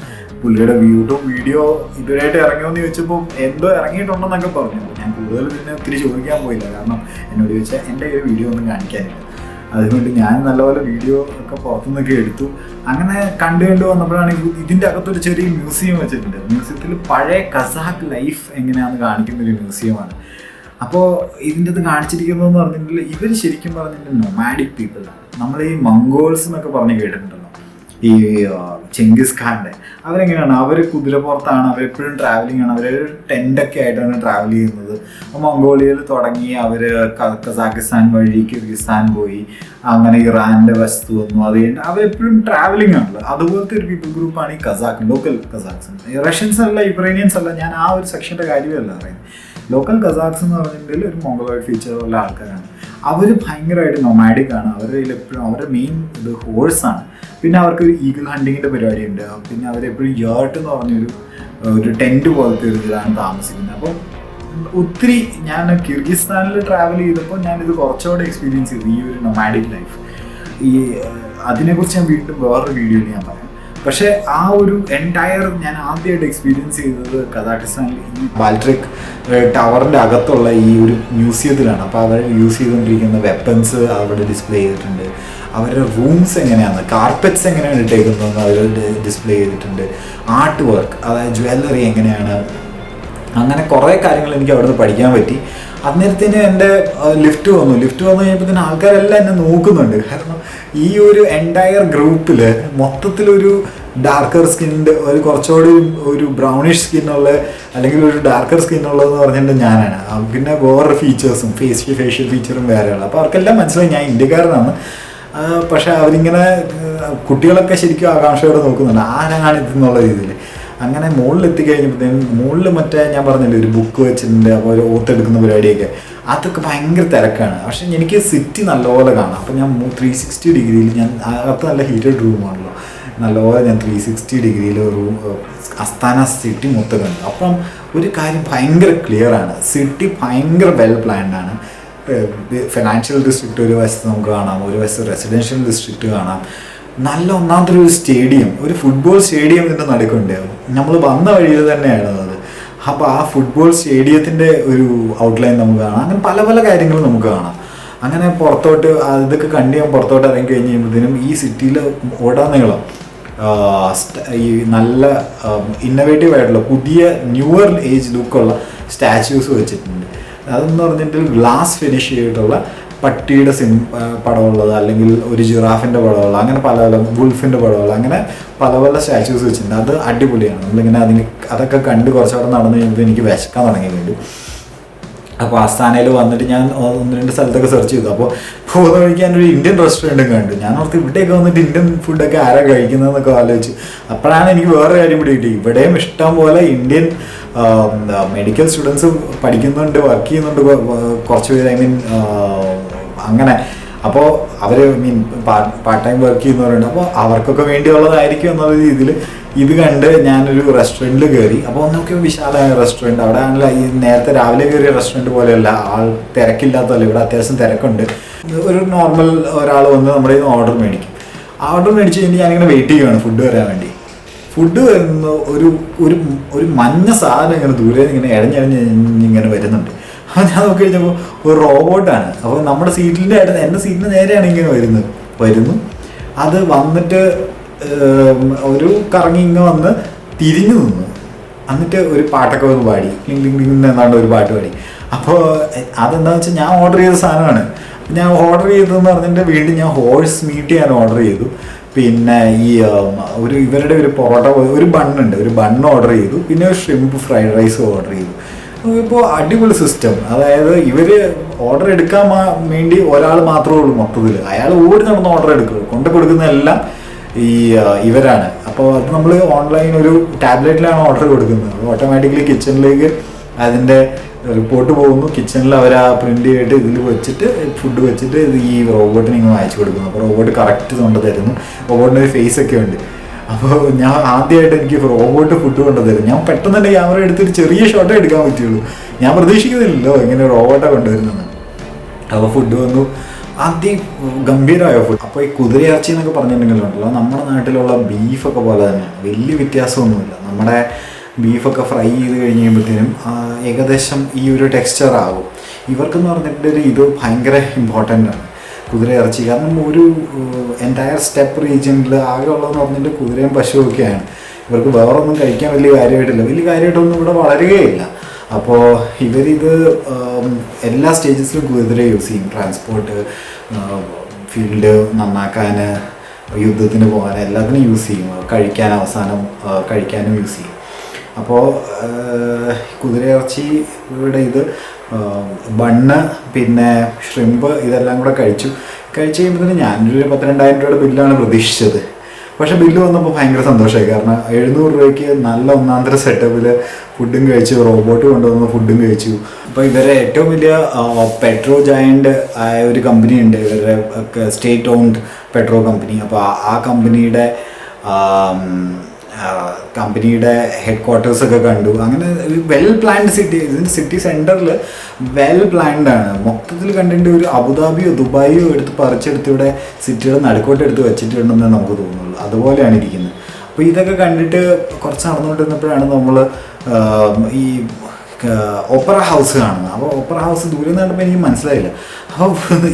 പുള്ളിയുടെ യൂട്യൂബ് വീഡിയോ ഇതുവരെയായിട്ട് ഇറങ്ങിയോന്ന് ചോദിച്ചപ്പോൾ എന്തോ ഇറങ്ങിയിട്ടുണ്ടെന്നൊക്കെ പറഞ്ഞു. അപ്പോൾ ഞാൻ കൂടുതൽ പിന്നെ ഒത്തിരി ചോദിക്കാൻ പോയില്ല, കാരണം എന്നോട് ചോദിച്ചാൽ എൻ്റെ ഒരു വീഡിയോ ഒന്നും കാണിക്കാനില്ല. അതുകൊണ്ട് ഞാൻ നല്ലപോലെ വീഡിയോ ഒക്കെ പുറത്തുനിന്നൊക്കെ എടുത്തു. അങ്ങനെ കണ്ടു വന്നപ്പോഴാണ് ഇതിൻ്റെ അകത്തൊരു ചെറിയ മ്യൂസിയം വെച്ചിട്ടുണ്ട്. മ്യൂസിയത്തിൽ പഴയ കസാക്ക് ലൈഫ് എങ്ങനെയാണെന്ന് കാണിക്കുന്നൊരു മ്യൂസിയമാണ്. അപ്പോൾ ഇതിൻ്റെ അത് കാണിച്ചിരിക്കുന്നതെന്ന് പറഞ്ഞിട്ടുണ്ടെങ്കിൽ ഇവർ ശരിക്കും പറഞ്ഞിട്ടുണ്ടെങ്കിൽ നൊമാഡിക് പീപ്പിളാണ്. നമ്മൾ ഈ മംഗോൾസ് എന്നൊക്കെ പറഞ്ഞ് കേട്ടിട്ടുണ്ടല്ലോ, ഈ ചെങ്കിസ് ഖാൻ്റെ. അവരെങ്ങനെയാണ്, അവർ കുതിരപ്പുറത്താണ്, അവരെപ്പോഴും ട്രാവലിംഗ് ആണ്, അവർ ടെൻ്റൊക്കെ ആയിട്ടാണ് ട്രാവൽ ചെയ്യുന്നത്. മംഗോളിയയിൽ തുടങ്ങി അവർ കസാക്കിസ്ഥാൻ വഴി കിർഗിസ്ഥാൻ പോയി, അങ്ങനെ ഇറാൻ്റെ വസ്തു വന്നു. അത് കഴിഞ്ഞിട്ട് അവരെപ്പോഴും ട്രാവലിംഗ് ആണല്ലോ. അതുപോലത്തെ ഒരു പീപ്പിൾ ഗ്രൂപ്പാണ് ഈ കസാക്ക്, ലോക്കൽ കസാക്സ്. റഷ്യൻസ് അല്ല, യുക്രൈനിയൻസ് അല്ല, ഞാൻ ആ ഒരു സെക്ഷൻ്റെ കാര്യമല്ല പറയുന്നത്. ലോക്കൽ കസാക്സ് എന്ന് പറഞ്ഞിട്ടുണ്ടെങ്കിൽ ഒരു മംഗോളോയിഡ് ഫീച്ചറുള്ള ആൾക്കാരാണ്. അവർ ഭയങ്കരമായിട്ട് നൊമാഡിക് ആണ്. അവരുടെ കയ്യിൽ എപ്പോഴും അവരുടെ മെയിൻ ഇത് ഹോഴ്സാണ്. പിന്നെ അവർക്ക് ഒരു ഈഗിൾ ഹണ്ടിങ്ങിൻ്റെ പരിപാടിയുണ്ട്. പിന്നെ അവരെപ്പോഴും യേർട്ട് എന്ന് പറഞ്ഞൊരു ടെൻറ്റ് പോലത്തെ ഒരു ഇതിലാണ് താമസിക്കുന്നത്. അപ്പം ഒത്തിരി ഞാൻ കിർഗിസ്ഥാനിൽ ട്രാവൽ ചെയ്തപ്പോൾ ഞാനിത് കുറച്ചുകൂടെ എക്സ്പീരിയൻസ് ചെയ്തു, ഈ ഒരു നൊമാഡിക് ലൈഫ്. അതിനെക്കുറിച്ച് ഞാൻ വീണ്ടും വേറൊരു വീഡിയോയിൽ ഞാൻ പറയാം. പക്ഷേ ആ ഒരു എൻറ്റയർ ഞാൻ ആദ്യമായിട്ട് എക്സ്പീരിയൻസ് ചെയ്തത് കസാഖിസ്ഥാനിൽ ഈ ബാൽട്രിക് ടവറിൻ്റെ അകത്തുള്ള ഈ ഒരു മ്യൂസിയത്തിലാണ്. അപ്പോൾ അവർ യൂസ് ചെയ്തുകൊണ്ടിരിക്കുന്ന വെപ്പൺസ് അവിടെ ഡിസ്പ്ലേ ചെയ്തിട്ടുണ്ട്. അവരുടെ റൂംസ് എങ്ങനെയാണ്, കാർപ്പറ്റ്സ് എങ്ങനെയാണ് ഇട്ടേക്കുന്നതെന്ന് അവർ ഡിസ്പ്ലേ ചെയ്തിട്ടുണ്ട്. ആർട്ട് വർക്ക്, അതായത് ജ്വല്ലറി എങ്ങനെയാണ്, അങ്ങനെ കുറേ കാര്യങ്ങൾ എനിക്ക് അവിടുന്ന് പഠിക്കാൻ പറ്റി. അന്നേരത്തിന് എൻ്റെ ലിഫ്റ്റ് വന്നു കഴിഞ്ഞപ്പോഴത്തേന് ആൾക്കാരെല്ലാം എന്നെ നോക്കുന്നുണ്ട്. കാരണം ഈ ഒരു എൻറ്റയർ ഗ്രൂപ്പിൽ മൊത്തത്തിലൊരു ഡാർക്കർ സ്കിന്നിൻ്റെ ഒരു കുറച്ചുകൂടി ഒരു ബ്രൗണിഷ് സ്കിന്നുള്ള അല്ലെങ്കിൽ ഒരു ഡാർക്കർ സ്കിന്നുള്ളതെന്ന് പറഞ്ഞിട്ടുണ്ടെങ്കിൽ ഞാനാണ്. പിന്നെ വേറെ ഫീച്ചേഴ്സും ഫേഷ്യൽ ഫീച്ചറും വേറെയുള്ള. അപ്പോൾ അവർക്കെല്ലാം മനസ്സിലായി ഞാൻ ഇന്ത്യക്കാരനാണ്. പക്ഷേ അവരിങ്ങനെ കുട്ടികളൊക്കെ ശരിക്കും ആകാംക്ഷയോടെ നോക്കുന്നുണ്ട്, ആരാണ് ഇതെന്നുള്ള രീതിയിൽ. അങ്ങനെ മുകളിലെത്തിക്കഴിഞ്ഞപ്പോഴത്തേക്കും മുകളിൽ മറ്റേ ഞാൻ പറഞ്ഞില്ലേ ഒരു ബുക്ക് വെച്ചിട്ടുണ്ട്, അപ്പോൾ ഒരു ഓത്തെടുക്കുന്ന പരിപാടിയൊക്കെ, അതൊക്കെ ഭയങ്കര തിരക്കാണ്. പക്ഷേ എനിക്ക് സിറ്റി നല്ലപോലെ കാണാം. അപ്പോൾ ഞാൻ 360 ഡിഗ്രിയിൽ, ഞാൻ അകത്ത് നല്ല ഹീറ്റഡ് റൂമാണല്ലോ, നല്ലപോലെ ഞാൻ 360 ഡിഗ്രിയിൽ റൂം അസ്താന സിറ്റി മൊത്തം കണ്ടു. അപ്പം ഒരു കാര്യം ഭയങ്കര ക്ലിയറാണ്, സിറ്റി ഭയങ്കര വെൽ പ്ലാൻഡ് ആണ്. ഫിനാൻഷ്യൽ ഡിസ്ട്രിക്റ്റ് ഒരു വശത്ത് നമുക്ക് കാണാം, ഒരു വശത്ത് റെസിഡൻഷ്യൽ ഡിസ്ട്രിക്റ്റ് കാണാം. നല്ല ഒന്നാമത്തെ ഒരു സ്റ്റേഡിയം, ഒരു ഫുട്ബോൾ സ്റ്റേഡിയം ഇതിൻ്റെ നടുക്കുണ്ടാവും. നമ്മൾ വന്ന വഴിയിൽ തന്നെയാണ് അത്. അപ്പോൾ ആ ഫുട്ബോൾ സ്റ്റേഡിയത്തിൻ്റെ ഒരു ഔട്ട്ലൈൻ നമുക്ക് കാണാം. അങ്ങനെ പല പല കാര്യങ്ങളും നമുക്ക് കാണാം. അങ്ങനെ പുറത്തോട്ട് ഇതൊക്കെ കണ്ട് ഞാൻ പുറത്തോട്ട് ഇറങ്ങി കഴിഞ്ഞ് കഴിയുമ്പോഴത്തേനും ഈ സിറ്റിയിൽ ഓടാനീളം ഈ നല്ല ഇന്നോവേറ്റീവ് ആയിട്ടുള്ള പുതിയ ന്യൂവർ ഏജ് ലുക്കുള്ള സ്റ്റാച്യൂസ് വെച്ചിട്ടുണ്ട്. അതെന്ന് പറഞ്ഞിട്ട് ഗ്ലാസ് ഫിനിഷ് ചെയ്തിട്ടുള്ള പട്ടിയുടെ പടമുള്ളത്, അല്ലെങ്കിൽ ഒരു ജിറാഫിൻ്റെ പടമുള്ള, അങ്ങനെ പല പല വുൾഫിൻ്റെ പടമുള്ള, അങ്ങനെ പല പല സ്റ്റാച്യൂസ് വെച്ചിട്ടുണ്ട്. അത് അടിപൊളിയാണ്. നമ്മളിങ്ങനെ അതൊക്കെ കണ്ട് കുറച്ചവിടെ നടന്നു കഴിയുമ്പോൾ എനിക്ക് വിശക്കാൻ തുടങ്ങിയിട്ടുണ്ട്. അപ്പോൾ ആസ്ഥാനയിൽ വന്നിട്ട് ഞാൻ 1-2 സ്ഥലത്തൊക്കെ സെർച്ച് ചെയ്തു. അപ്പോൾ പോകുന്ന വഴിക്ക് ഞാനൊരു ഇന്ത്യൻ റെസ്റ്റോറൻറ്റും കണ്ടു. ഞാൻ ഓർത്ത് ഇവിടെയൊക്കെ വന്നിട്ട് ഇന്ത്യൻ ഫുഡൊക്കെ ആരാ കഴിക്കുന്നതെന്നൊക്കെ ആലോചിച്ചു. അപ്പോഴാണ് എനിക്ക് വേറെ കാര്യം കൂടി കിട്ടി. ഇവിടെയും ഇഷ്ടം പോലെ ഇന്ത്യൻ മെഡിക്കൽ സ്റ്റുഡൻസ് പഠിക്കുന്നുണ്ട്, വർക്ക് ചെയ്യുന്നുണ്ട് കുറച്ച് പേര്. ഐ മീൻ അങ്ങനെ. അപ്പോൾ അവർ പാർട്ട് ടൈം വർക്ക് ചെയ്യുന്നവരുണ്ട്. അപ്പോൾ അവർക്കൊക്കെ വേണ്ടിയുള്ളതായിരിക്കും എന്നുള്ള രീതിയിൽ ഇത് കണ്ട് ഞാനൊരു റെസ്റ്റോറൻറ്റിൽ കയറി. അപ്പോൾ ഒന്നൊക്കെ വിശാലമായ റെസ്റ്റോറൻറ്റ്. അവിടെ ആണല്ലോ ഈ നേരത്തെ രാവിലെ കയറിയ റെസ്റ്റോറൻറ്റ് പോലെയല്ല, ആൾ തിരക്കില്ലാത്തതല്ല. ഇവിടെ അത്യാവശ്യം തിരക്കുണ്ട്. ഒരു നോർമൽ ഒരാൾ വന്ന് നമ്മുടെ ഓർഡർ മേടിക്കും. ഓർഡർ മേടിച്ച് കഴിഞ്ഞാൽ ഞാനിങ്ങനെ വെയിറ്റ് ചെയ്യുകയാണ് ഫുഡ് വരാൻ വേണ്ടി. ഫുഡ് വരുന്ന ഒരു മഞ്ഞ സാധനം ഇങ്ങനെ ദൂരെ ഇങ്ങനെ ഇഴഞ്ഞിങ്ങനെ വരുന്നുണ്ട്. അപ്പോൾ ഞാൻ നോക്കി കഴിഞ്ഞപ്പോൾ ഒരു റോബോട്ടാണ്. അപ്പോൾ നമ്മുടെ സീറ്റിൻ്റെ എൻ്റെ സീറ്റിന് നേരെയാണ് ഇങ്ങനെ വരുന്നു. അത് വന്നിട്ട് ഒരു കറങ്ങി ഇങ്ങനെ വന്ന് തിരിഞ്ഞു നിന്നു. എന്നിട്ട് ഒരു പാട്ടൊക്കെ ഒന്ന് പാടി, എന്നാണ്ട് ഒരു പാട്ട് പാടി. അപ്പോൾ അതെന്താണെന്ന് വെച്ചാൽ ഞാൻ ഓർഡർ ചെയ്ത സാധനമാണ്. ഞാൻ ഓർഡർ ചെയ്തതെന്ന് പറഞ്ഞിട്ട് വീണ്ടും ഞാൻ ഹോഴ്സ് മീറ്റ് ഞാൻ ഓർഡർ ചെയ്തു. പിന്നെ ഈ ഇവരുടെ ഒരു പൊറോട്ട, ഒരു ബണ്ണുണ്ട്, ഒരു ബണ്ണ് ഓർഡർ ചെയ്തു. പിന്നെ ഒരു ഷ്രിംപ് ഫ്രൈഡ് റൈസും ഓർഡർ ചെയ്തു. ഇപ്പോൾ അടിപൊളി സിസ്റ്റം. അതായത് ഇവർ ഓർഡർ എടുക്കാൻ വേണ്ടി ഒരാൾ മാത്രമേ ഉള്ളൂ മൊത്തത്തിൽ. അയാൾ ഓടി നടന്ന് ഓർഡർ എടുക്കുക, കൊണ്ട് കൊടുക്കുന്നതെല്ലാം ഇവരാണ്. അപ്പോൾ അത് നമ്മൾ ഓൺലൈൻ ഒരു ടാബ്ലറ്റിലാണ് ഓർഡർ കൊടുക്കുന്നത്. ഓട്ടോമാറ്റിക്കലി കിച്ചണിലേക്ക് അതിൻ്റെ റിപ്പോർട്ട് പോകുന്നു. കിച്ചണിൽ അവർ ആ പ്രിൻ്റ് ചെയ്തിട്ട് ഇതിൽ വെച്ചിട്ട് ഫുഡ് വെച്ചിട്ട് ഈ റോബോട്ടിന് ഇങ്ങനെ അയച്ചു കൊടുക്കുന്നു. അപ്പോൾ റോബോട്ട് കറക്റ്റ് കൊണ്ട് തരുന്നു. റോബോട്ടിൻ്റെ ഒരു ഫേസ് ഒക്കെ ഉണ്ട്. അപ്പോൾ ഞാൻ ആദ്യമായിട്ട് എനിക്ക് റോബോട്ട് ഫുഡ് കൊണ്ടുതരും. ഞാൻ പെട്ടെന്ന് തന്നെ ക്യാമറ എടുത്തിട്ട് ചെറിയ ഷോട്ടേ എടുക്കാൻ പറ്റുള്ളൂ. ഞാൻ പ്രതീക്ഷിക്കുന്നില്ലല്ലോ ഇങ്ങനെ റോബോട്ടാണ് കൊണ്ടുവരുന്നത്. അപ്പോൾ ഫുഡ് വന്നു, അതിഗംഭീരമായ ഫുഡ്. അപ്പോൾ ഈ കുതിരയിറച്ചി എന്നൊക്കെ പറഞ്ഞിട്ടുണ്ടെങ്കിലുണ്ടല്ലോ, നമ്മുടെ നാട്ടിലുള്ള ബീഫൊക്കെ പോലെ തന്നെയാണ്, വലിയ വ്യത്യാസമൊന്നുമില്ല. നമ്മുടെ ബീഫൊക്കെ ഫ്രൈ ചെയ്ത് കഴിഞ്ഞ് കഴിയുമ്പോഴത്തേനും ഏകദേശം ഈ ഒരു ടെക്സ്ചർ ആകും. ഇവർക്കെന്ന് പറഞ്ഞിട്ടുണ്ടെങ്കിൽ ഇത് ഭയങ്കര ഇമ്പോർട്ടൻ്റ് ആണ്. കുതിരയിറച്ചി. കാരണം ഒരു എൻറ്റയർ സ്റ്റെപ്പ് റീജിയനിൽ ആകെ ഉള്ളതെന്ന് പറഞ്ഞിട്ട് കുതിരയും പശുവും ഒക്കെയാണ്. ഇവർക്ക് വേറൊന്നും കഴിക്കാൻ വലിയ കാര്യമായിട്ടില്ല, വലിയ കാര്യമായിട്ടൊന്നും ഇവിടെ വളരുകയില്ല. അപ്പോൾ ഇവരിത് എല്ലാ സ്റ്റേജസിലും കുതിര യൂസ് ചെയ്യും. ട്രാൻസ്പോർട്ട്, ഫീൽഡ് നന്നാക്കാൻ, യുദ്ധത്തിന് പോകാൻ, എല്ലാത്തിനും യൂസ് ചെയ്യും. കഴിക്കാൻ അവസാനം കഴിക്കാനും യൂസ് ചെയ്യും. അപ്പോൾ കുതിരയിറച്ചി ഇവിടെ ഇത് ബണ്ണ് പിന്നെ ഷ്രിമ്പ് ഇതെല്ലാം കൂടെ കഴിച്ചു കഴിയുമ്പോഴത്തേന് ഞാനൊരു 12,000 രൂപയുടെ ബില്ലാണ് പ്രതീക്ഷിച്ചത്. പക്ഷേ ബില്ല് വന്നപ്പോൾ ഭയങ്കര സന്തോഷമായി. കാരണം 700 രൂപയ്ക്ക് നല്ല ഒന്നാന്തര സെറ്റപ്പിൽ ഫുഡും കഴിച്ചു, റോബോട്ട് കൊണ്ടുവന്ന ഫുഡും കഴിച്ചു. അപ്പോൾ ഇവരെ ഏറ്റവും വലിയ പെട്രോ ജയൻ്റ് ആയ ഒരു കമ്പനി ഉണ്ട്, ഇവരുടെ സ്റ്റേറ്റ് ഓൺഡ് പെട്രോ കമ്പനി. അപ്പോൾ ആ കമ്പനിയുടെ ഹെഡ് ക്വാർട്ടേഴ്സൊക്കെ കണ്ടു. അങ്ങനെ വെൽ പ്ലാൻഡ് സിറ്റി, ഇതിൻ്റെ സിറ്റി സെൻറ്ററിൽ വെൽ പ്ലാൻഡ് ആണ്. മൊത്തത്തിൽ കണ്ടിട്ട് ഒരു അബുദാബിയോ ദുബായിയോ എടുത്ത് പറിച്ചെടുത്ത് ഇവിടെ സിറ്റിയുടെ നടുക്കോട്ട് എടുത്ത് വെച്ചിട്ടുണ്ടെന്ന് നമുക്ക് തോന്നുള്ളൂ. അതുപോലെയാണ് ഇരിക്കുന്നത്. അപ്പോൾ ഇതൊക്കെ കണ്ടിട്ട് കുറച്ച് നടന്നുകൊണ്ടിരുന്നപ്പോഴാണ് നമ്മൾ ഈ ഓപ്പറ ഹൗസ് കാണുന്നത്. അപ്പോൾ ഓപ്പറ ഹൗസ് ദൂരെ നിന്ന് കണ്ടപ്പോൾ എനിക്ക് മനസ്സിലായില്ല. അപ്പോൾ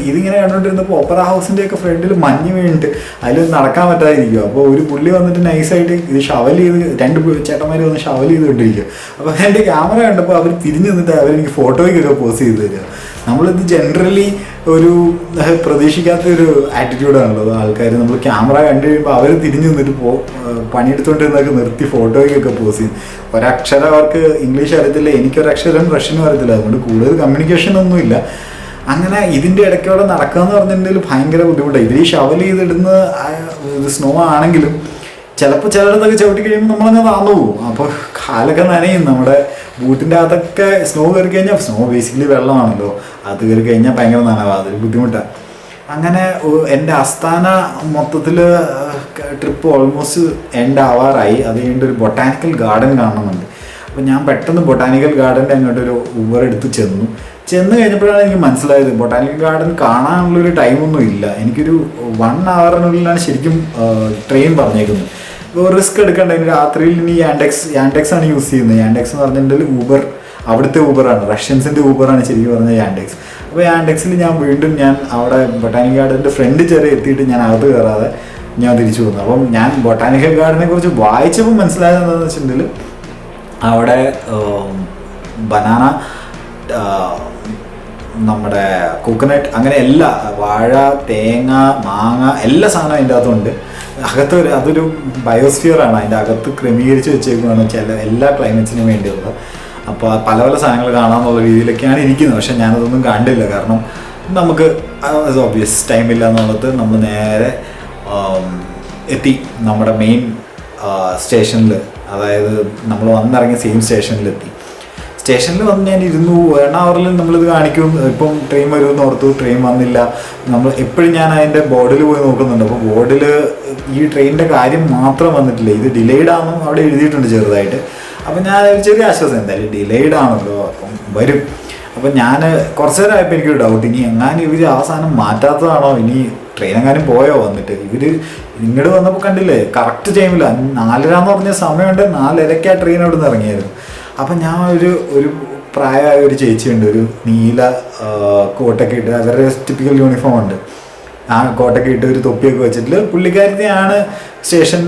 ഇതിങ്ങനെ കണ്ടുകൊണ്ടിരുന്നപ്പോൾ ഓപ്പറ ഹൗസിൻ്റെയൊക്കെ ഫ്രണ്ടിൽ മഞ്ഞ് വീണിട്ട് അതിൽ നടക്കാൻ പറ്റാതിരിക്കുക. അപ്പോൾ ഒരു പുള്ളി വന്നിട്ട് നൈസായിട്ട് ഇത് ഷവൽ ചെയ്ത്, 2 ചേട്ടന്മാർ വന്ന് ഷവൽ ചെയ്തുകൊണ്ടിരിക്കുക. അപ്പോൾ എൻ്റെ ക്യാമറ കണ്ടപ്പോൾ അവർ തിരിഞ്ഞ് നിന്നിട്ട് അവരെനിക്ക് ഫോട്ടോയ്ക്കൊക്കെ പോസ്റ്റ് ചെയ്ത് തരിക. നമ്മളിത് ജനറലി ഒരു പ്രതീക്ഷിക്കാത്തൊരു ആറ്റിറ്റ്യൂഡാണല്ലോ ആൾക്കാർ. നമ്മൾ ക്യാമറ കണ്ടു കഴിയുമ്പോൾ അവർ തിരിഞ്ഞ് നിന്നിട്ട് പണിയെടുത്തുകൊണ്ടിരുന്നൊക്കെ നിർത്തി ഫോട്ടോയ്ക്കൊക്കെ പോസ്റ്റ് ചെയ്യും. ഒരക്ഷരം അവർക്ക് ഇംഗ്ലീഷ് അറിയത്തില്ല, എനിക്കൊരക്ഷരം റഷ്യനും അറിയത്തില്ല, അതുകൊണ്ട് കൂടുതൽ കമ്മ്യൂണിക്കേഷനൊന്നുമില്ല. അങ്ങനെ ഇതിൻ്റെ ഇടയ്ക്കോടെ നടക്കുക എന്ന് പറഞ്ഞിട്ടുണ്ടെങ്കിൽ ഭയങ്കര ബുദ്ധിമുട്ടാണ്. ഇവർ ഈ ഷവൽ ചെയ്തിടുന്ന സ്നോ ആണെങ്കിലും ചിലപ്പോൾ ചിലയിടത്തൊക്കെ ചവിട്ടി കഴിയുമ്പോൾ നമ്മളങ്ങ് താന്നു പോകും. അപ്പോൾ കാലൊക്കെ നനയും. നമ്മുടെ ബൂട്ടിൻ്റെ അകത്തൊക്കെ സ്നോ കയറി കഴിഞ്ഞാൽ, സ്നോ ബേസിക്കലി വെള്ളമാണല്ലോ, അത് കയറി കഴിഞ്ഞാൽ ഭയങ്കര നനവാണ്, അതൊരു ബുദ്ധിമുട്ടാണ്. അങ്ങനെ എൻ്റെ അസ്താന മൊത്തത്തിൽ ട്രിപ്പ് ഓൾമോസ്റ്റ് എൻഡ് ആവാറായി. അത് കഴിഞ്ഞിട്ട് ഒരു ബൊട്ടാനിക്കൽ ഗാർഡൻ കാണുന്നുണ്ട്. അപ്പോൾ ഞാൻ പെട്ടെന്ന് ബൊട്ടാനിക്കൽ ഗാർഡൻ്റെ അങ്ങോട്ടൊരു ഊബർ എടുത്ത് ചെന്ന് കഴിഞ്ഞപ്പോഴാണ് എനിക്ക് മനസ്സിലായത് ബൊട്ടാനിക്കൽ ഗാർഡൻ കാണാനുള്ളൊരു ടൈമൊന്നും ഇല്ല. എനിക്കൊരു 1 hourനുള്ളിലാണ് ശരിക്കും ട്രെയിൻ പറഞ്ഞേക്കുന്നത്. ഇപ്പോൾ റിസ്ക് എടുക്കേണ്ട, രാത്രിയിൽ ഇനി യാൻഡെക്സ് ആണ് യൂസ് ചെയ്യുന്നത്. യാൻഡെക്സ് എന്ന് പറഞ്ഞിട്ടുണ്ടെങ്കിൽ ഊബർ, അവിടുത്തെ ഊബറാണ്, റഷ്യൻസിൻ്റെ ഊബറാണ് ശരിക്കും പറഞ്ഞാൽ യാൻഡെക്സ്. അപ്പോൾ യാൻഡെക്സിൽ ഞാൻ അവിടെ ബൊട്ടാനിക്കൽ ഗാർഡൻ്റെ ഫ്രണ്ട് ചെറിയ എത്തിയിട്ട് ഞാൻ അകത്ത് കയറാതെ ഞാൻ തിരിച്ചു വന്നു. അപ്പം ഞാൻ ബൊട്ടാനിക്കൽ ഗാർഡനെ കുറിച്ച് വായിച്ചപ്പോൾ മനസ്സിലായത് എന്താണെന്ന് വെച്ചിട്ടുണ്ടെങ്കിൽ അവിടെ ബനാന, നമ്മുടെ കോക്കനട്ട്, അങ്ങനെ എല്ലാ വാഴ, തേങ്ങ, മാങ്ങ എല്ലാ സാധനവും അതിൻ്റെ അകത്തുണ്ട്. അതൊരു ബയോസ്ഫിയറാണ്, അതിൻ്റെ അകത്ത് ക്രമീകരിച്ച് വെച്ചേക്കുകയാണ് എല്ലാ ക്ലൈമറ്റ്സിനും വേണ്ടിയുള്ളത്. അപ്പോൾ പല സാധനങ്ങൾ കാണാമെന്നുള്ള രീതിയിലൊക്കെയാണ് ഇരിക്കുന്നത്. പക്ഷേ ഞാനതൊന്നും കണ്ടില്ല. കാരണം നമുക്ക് ഓബ്വിയസ് ടൈമില്ല എന്നുള്ളത്. നമ്മൾ നേരെ എത്തി നമ്മുടെ മെയിൻ സ്റ്റേഷനിൽ, അതായത് നമ്മൾ വന്നിറങ്ങിയ സെയിം സ്റ്റേഷനിലെത്തി. സ്റ്റേഷനിൽ വന്ന് ഞാൻ ഇരുന്നു. 1 hourൽ നമ്മളിത് കാണിക്കും, ഇപ്പം ട്രെയിൻ വരുമെന്ന് ഓർത്തു, ട്രെയിൻ വന്നില്ല. നമ്മൾ എപ്പോഴും ഞാൻ അതിൻ്റെ ബോർഡിൽ പോയി നോക്കുന്നുണ്ട്. അപ്പോൾ ബോർഡിൽ ഈ ട്രെയിനിൻ്റെ കാര്യം മാത്രം വന്നിട്ടില്ല, ഇത് ഡിലേഡ് ആണെന്നും അവിടെ എഴുതിയിട്ടുണ്ട് ചെറുതായിട്ട്. അപ്പം ഞാൻ ചെറിയ ആശ്വാസം, എന്തായാലും ഡിലേഡ് ആണല്ലോ, അപ്പം വരും. അപ്പം ഞാൻ കുറച്ച് നേരം ആയപ്പോൾ എനിക്കൊരു ഡൗട്ട്, ഇനി എങ്ങാനും ഇവർ ആ സാധനം മാറ്റാത്തതാണോ, ഇനി ട്രെയിൻ എങ്ങാനും പോയോ വന്നിട്ട്. ഇവർ ഇങ്ങോട്ട് വന്നപ്പോൾ കണ്ടില്ലേ കറക്റ്റ് ടൈമില്ല, 4:30 എന്ന് പറഞ്ഞ സമയമുണ്ട്, 4:30 ആ ട്രെയിൻ അവിടെ നിന്ന് ഇറങ്ങിയായിരുന്നു. അപ്പം ഞാൻ ഒരു പ്രായമായ ഒരു ചേച്ചിയുണ്ട്, ഒരു നീല കോട്ടൊക്കെ ഇട്ട്, അവരുടെ ടിപ്പിക്കൽ യൂണിഫോം ഉണ്ട്, ആ കോട്ടൊക്കെ ഇട്ട് ഒരു തൊപ്പിയൊക്കെ വെച്ചിട്ട് പുള്ളിക്കാരത്തെയാണ് സ്റ്റേഷൻ,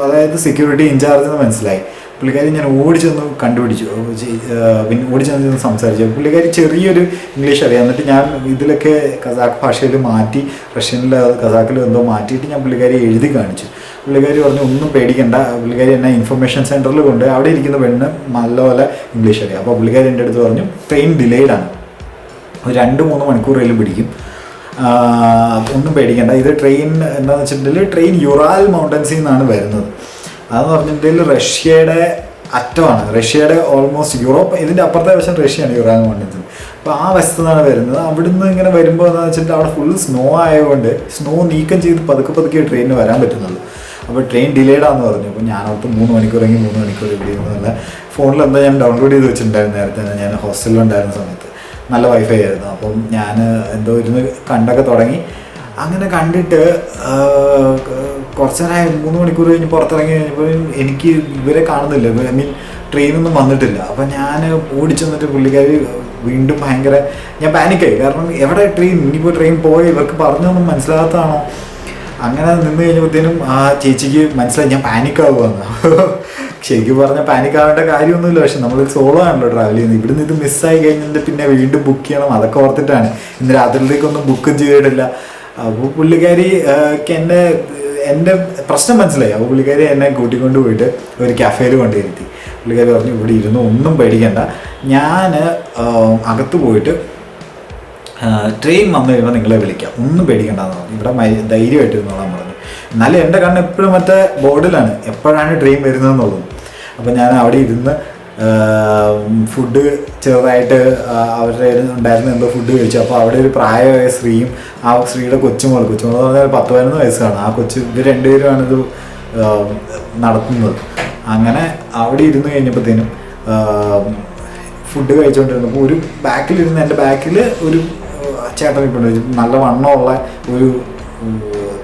അതായത് സെക്യൂരിറ്റി ഇൻചാർജ് എന്ന് മനസ്സിലായി. പുള്ളിക്കാരി ഞാൻ ഓടിച്ചെന്ന് കണ്ടുപിടിച്ചു, പിന്നെ ഓടിച്ചെന്ന് സംസാരിച്ചു. പുള്ളിക്കാരി ചെറിയൊരു ഇംഗ്ലീഷ് അറിയാം. എന്നിട്ട് ഞാൻ ഇതിലൊക്കെ കസാക്ക് ഭാഷയിൽ മാറ്റി, റഷ്യനിൽ കസാക്കിൽ എന്തോ മാറ്റിയിട്ട് ഞാൻ പുള്ളിക്കാരി എഴുതി കാണിച്ചു. പുള്ളിക്കാരി പറഞ്ഞു ഒന്നും പേടിക്കണ്ട. പുള്ളിക്കാരി എന്നെ ഇൻഫർമേഷൻ സെൻറ്ററിൽ കൊണ്ട്, അവിടെ ഇരിക്കുന്ന പെണ്ണ് നല്ലപോലെ ഇംഗ്ലീഷ് അറിയാം. അപ്പോൾ പുള്ളിക്കാരി എൻ്റെ അടുത്ത് പറഞ്ഞു ട്രെയിൻ ഡിലേഡാണ്, 2-3 മണിക്കൂറേലും പിടിക്കും, ഒന്നും പേടിക്കണ്ട. ഇത് ട്രെയിൻ എന്താണെന്ന് വെച്ചിട്ടുണ്ടെങ്കിൽ ട്രെയിൻ യുറാൽ മൗണ്ടൻസിൽ നിന്നാണ് വരുന്നത്. അതെന്ന് പറഞ്ഞിട്ടുണ്ടെങ്കിൽ റഷ്യയുടെ അറ്റമാണ്, റഷ്യയുടെ ഓൾമോസ്റ്റ് യൂറോപ്പ്, ഇതിൻ്റെ അപ്പുറത്തെ വശം റഷ്യയാണ്, യുറാൽ മൗണ്ടൻസിൽ. അപ്പോൾ ആ വശത്തു നിന്നാണ് വരുന്നത്. അവിടുന്ന് ഇങ്ങനെ വരുമ്പോൾ എന്താണെന്ന് വെച്ചിട്ട് അവിടെ ഫുൾ സ്നോ ആയതുകൊണ്ട് സ്നോ നീക്കം ചെയ്ത് പതുക്കെ ട്രെയിനിന് വരാൻ പറ്റുന്നുള്ളൂ. അപ്പോൾ ട്രെയിൻ ഡിലേഡാന്ന് പറഞ്ഞു. അപ്പോൾ ഞാനോർത്ത് 3 മണിക്കൂറെങ്കിൽ 3 മണിക്കൂർ ഇവിടെ ഇരുന്നല്ല. ഫോണിൽ എന്താ ഞാൻ ഡൗൺലോഡ് ചെയ്ത് വെച്ചിട്ടുണ്ടായിരുന്നു നേരത്തെ, ഞാൻ ഹോസ്റ്റലിലുണ്ടായിരുന്ന സമയത്ത് നല്ല വൈഫൈ ആയിരുന്നു. അപ്പം ഞാൻ എന്തോ ഇരുന്ന് കണ്ടൊക്കെ തുടങ്ങി. അങ്ങനെ കണ്ടിട്ട് കുറച്ച് നേരം 3 മണിക്കൂർ കഴിഞ്ഞ് പുറത്തിറങ്ങി കഴിഞ്ഞപ്പോൾ എനിക്ക് ഇവരെ കാണുന്നില്ല, ഐ മീൻ ട്രെയിനൊന്നും വന്നിട്ടില്ല. അപ്പം ഞാൻ ഓടിച്ചെന്നിട്ട് പുള്ളിക്കാരി വീണ്ടും ഭയങ്കര ഞാൻ പാനിക്കായി. കാരണം എവിടെ ട്രെയിൻ, ഇനിയിപ്പോൾ ട്രെയിൻ പോയി ഇവർക്ക് പറഞ്ഞൊന്നും മനസ്സിലാകാത്തതാണോ. അങ്ങനെ നിന്ന് കഴിഞ്ഞപ്പോഴത്തേനും ആ ചേച്ചിക്ക് മനസ്സിലായി ഞാൻ പാനിക്കാവുകയെന്ന്. ശരിക്കും പറഞ്ഞാൽ പാനിക്കാവേണ്ട കാര്യമൊന്നുമില്ല, പക്ഷെ നമ്മൾ സോളോ ആണല്ലോ ട്രാവൽ ചെയ്യുന്നത്. ഇവിടുന്ന് ഇത് മിസ്സായി കഴിഞ്ഞിട്ട് പിന്നെ വീണ്ടും ബുക്ക് ചെയ്യണം, അതൊക്കെ ഓർത്തിട്ടാണ്. ഇന്ന് രാത്രിയിലേക്കൊന്നും ബുക്കും ചെയ്തിട്ടില്ല. അപ്പോൾ പുള്ളിക്കാരി എൻ്റെ പ്രശ്നം മനസ്സിലായി. അപ്പോൾ പുള്ളിക്കാരി എന്നെ കൂട്ടിക്കൊണ്ട് പോയിട്ട് ഒരു കഫേയിൽ കൊണ്ടുവരുത്തി. പുള്ളിക്കാരി പറഞ്ഞു ഇവിടെ ഇരുന്ന് ഒന്നും പേടിക്കണ്ട, ഞാൻ അകത്ത് പോയിട്ട് ട്രെയിൻ വന്നു കഴിയുമ്പോൾ നിങ്ങളെ വിളിക്കാം, ഒന്നും പേടിക്കണ്ടെന്ന് പറഞ്ഞു. ഇവിടെ ധൈര്യമായിട്ട് ഇരുന്നോളാൻ പറഞ്ഞു. എന്നാലും എൻ്റെ കണ്ണ് എപ്പോഴും മറ്റേ ബോർഡിലാണ് എപ്പോഴാണ് ട്രെയിൻ വരുന്നതെന്നുള്ളത്. അപ്പോൾ ഞാൻ അവിടെ ഇരുന്ന് ഫുഡ് ചെറുതായിട്ട് അവരുടെ ഉണ്ടായിരുന്ന എന്തോ ഫുഡ് കഴിച്ചു. അപ്പോൾ അവിടെ ഒരു പ്രായമായ സ്ത്രീയും ആ സ്ത്രീയുടെ കൊച്ചുമോൾ എന്ന് പറഞ്ഞാൽ 10-11 വയസ്സാണ്. ആ കൊച്ചു ഇവർ രണ്ടുപേരുമാണ് ഇത് നടത്തുന്നത്. അങ്ങനെ അവിടെ ഇരുന്ന് കഴിഞ്ഞപ്പോഴത്തേനും ഫുഡ് കഴിച്ചുകൊണ്ടിരുന്നപ്പോൾ ഒരു ബാക്കിലിരുന്ന് എൻ്റെ ബാക്കിൽ ഒരു ചേട്ടൻ ഇപ്പോൾ നല്ല വണ്ണമുള്ള ഒരു